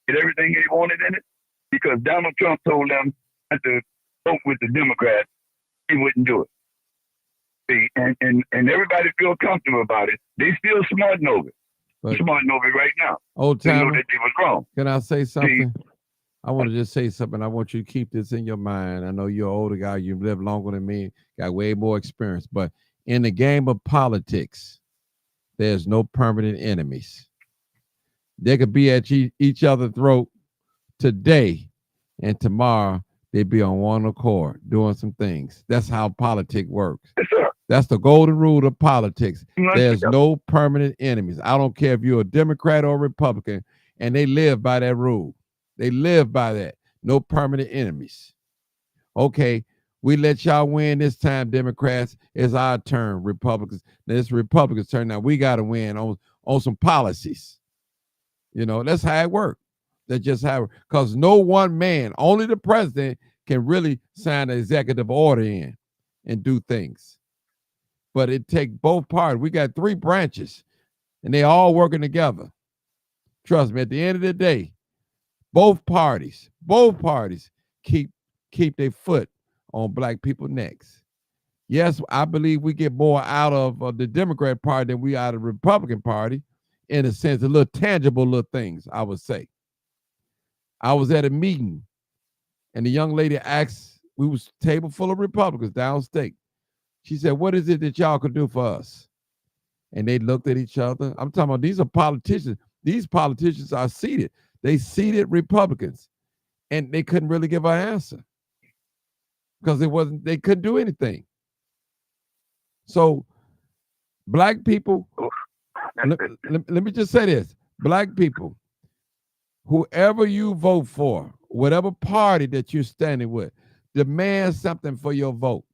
had everything they wanted in it, because Donald Trump told them not to vote with the Democrats. He wouldn't do it. See, and everybody feel comfortable about it. They still smarting over it. Smarting over it right now. Old They know timer, that they was wrong. can I say something? I want to just say something. I want you to keep this in your mind. I know you're an older guy. You've lived longer than me, got way more experience. But in the game of politics, there's no permanent enemies. They could be at each other's throat today, and tomorrow they'd be on one accord doing some things. That's how politics works. Yes, sir. That's the golden rule of politics. There's no permanent enemies. I don't care if you're a Democrat or a Republican, and they live by that rule. They live by that. No permanent enemies. Okay, we let y'all win this time, Democrats. It's our turn, Republicans. Now, it's Republicans' turn. Now we got to win on some policies. You know, that's how it works. That's just how, because no one man, only the president can really sign an executive order in and do things. But it takes both parties. We got 3 branches, and they all working together. Trust me, at the end of the day, both parties keep their foot on black people's necks. Yes, I believe we get more out of the Democrat Party than we out of the Republican Party, in a sense, a little tangible little things, I would say. I was at a meeting, and the young lady asked, we was a table full of Republicans downstate. She said, what is it that y'all could do for us? And they looked at each other. I'm talking about, these are politicians. These politicians are seated. They seated Republicans, and they couldn't really give an answer because they couldn't do anything. So black people, let me just say this. Black people, whoever you vote for, whatever party that you're standing with, demand something for your vote.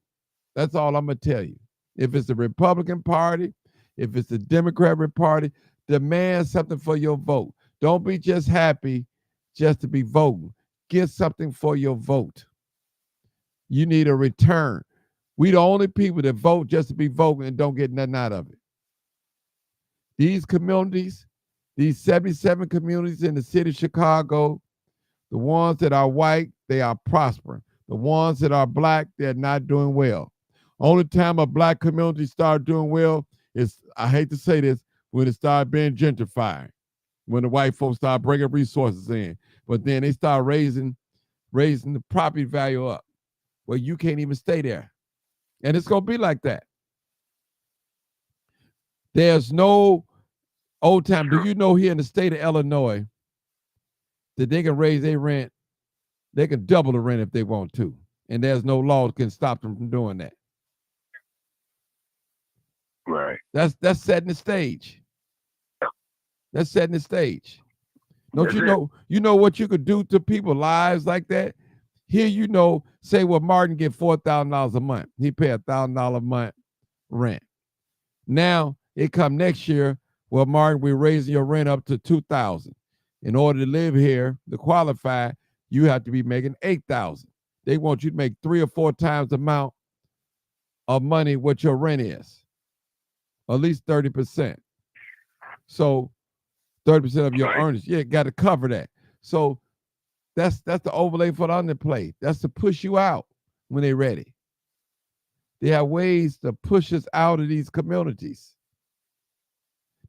That's all I'm going to tell you. If it's the Republican Party, if it's the Democratic Party, demand something for your vote. Don't be just happy just to be voting. Get something for your vote. You need a return. We the only people that vote just to be voting and don't get nothing out of it. These communities, these 77 communities in the city of Chicago, the ones that are white, they are prospering. The ones that are black, they're not doing well. Only time a black community start doing well is, I hate to say this, when it started being gentrified. When the white folks start bringing resources in. But then they start raising the property value up where you can't even stay there. And it's going to be like that. There's no old time. Do you know here in the state of Illinois that they can raise their rent? They can double the rent if they want to. And there's no law that can stop them from doing that. Right. That's setting the stage. That's setting the stage. Don't you know what you could do to people's lives like that? Here, you know, say, well, Martin get $4,000 a month. He pay $1,000 a month rent. Now it come next year, well, Martin, we're raising your rent up to $2,000. In order to live here, to qualify, you have to be making $8,000. They want you to make 3 or 4 times the amount of money what your rent is, at least 30%. So 30% of your earnings, yeah, got to cover that. So that's the overlay for the underplay. That's to push you out when they're ready. They have ways to push us out of these communities.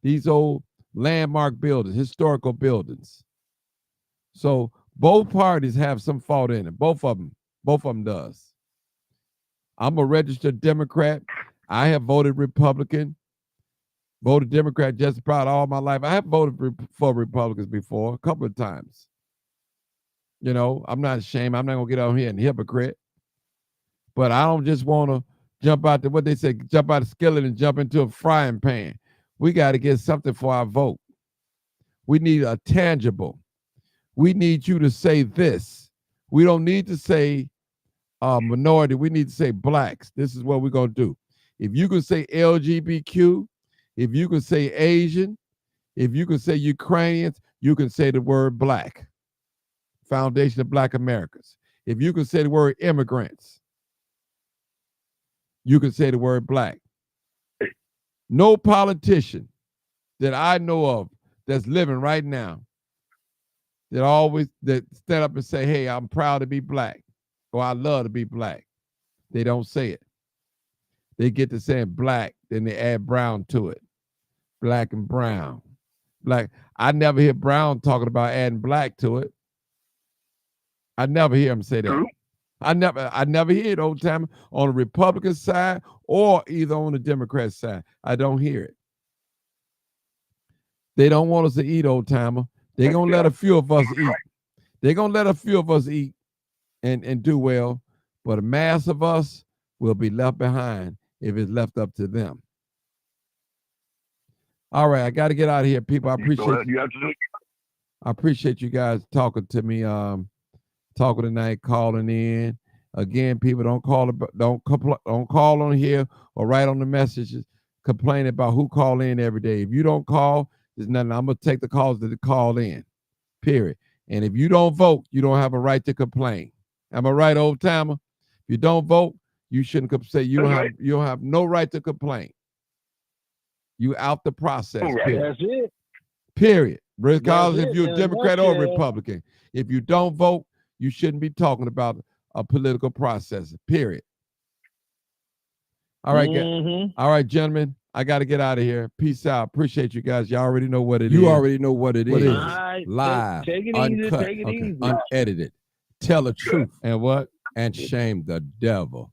These old landmark buildings, historical buildings. So both parties have some fault in it. Both of them does. I'm a registered Democrat. I have voted Republican. Voted Democrat just about all my life. I have voted for Republicans before, a couple of times. You know, I'm not ashamed. I'm not gonna get on here and hypocrite. But I don't just want to jump out to what they say, jump out of skillet and jump into a frying pan. We got to get something for our vote. We need a tangible. We need you to say this. We don't need to say minority. We need to say blacks. This is what we're going to do. If you can say LGBTQ, if you can say Asian, if you can say Ukrainians, you can say the word black. Foundation of Black Americans. If you can say the word immigrants, you can say the word black. No politician that I know of that's living right now that stand up and say, hey, I'm proud to be black, or I love to be black. They don't say it. They get to saying black, then they add brown to it. Black and brown. Black. I never hear Brown talking about adding black to it. I never hear him say that. I never hear it, old timer, on the Republican side or either on the Democrat side. I don't hear it. They don't want us to eat, old timer. They're gonna let a few of us eat. They're gonna let a few of us eat and do well, but a mass of us will be left behind if it's left up to them. All right, I got to get out of here, people. I appreciate you guys talking to me. Talking tonight, calling in. Again, people don't call on here or write on the messages complaining about who call in every day. If you don't call, there's nothing. I'm gonna take the calls that call in. Period. And if you don't vote, you don't have a right to complain. Am I right, old timer? If you don't vote, you shouldn't say you don't have no right to complain. You out the process. Period. That's it. Period. Regardless if you're a Democrat or Republican. If you don't vote, you shouldn't be talking about a political process, period. All right, all right, gentlemen, I got to get out of here. Peace out. Appreciate you guys. You already know what it is. You already know what it is. Right. Live, take it uncut, easy, take it easy. unedited. Tell the truth. And what? And shame the devil.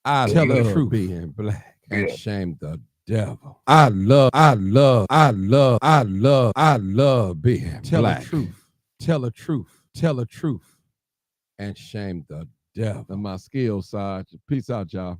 I Tell love the truth. being black. And shame the devil. I love being Tell black. the truth. Tell the truth. Tell the truth. And shame the devil. And my skills, Sarge. Peace out, y'all.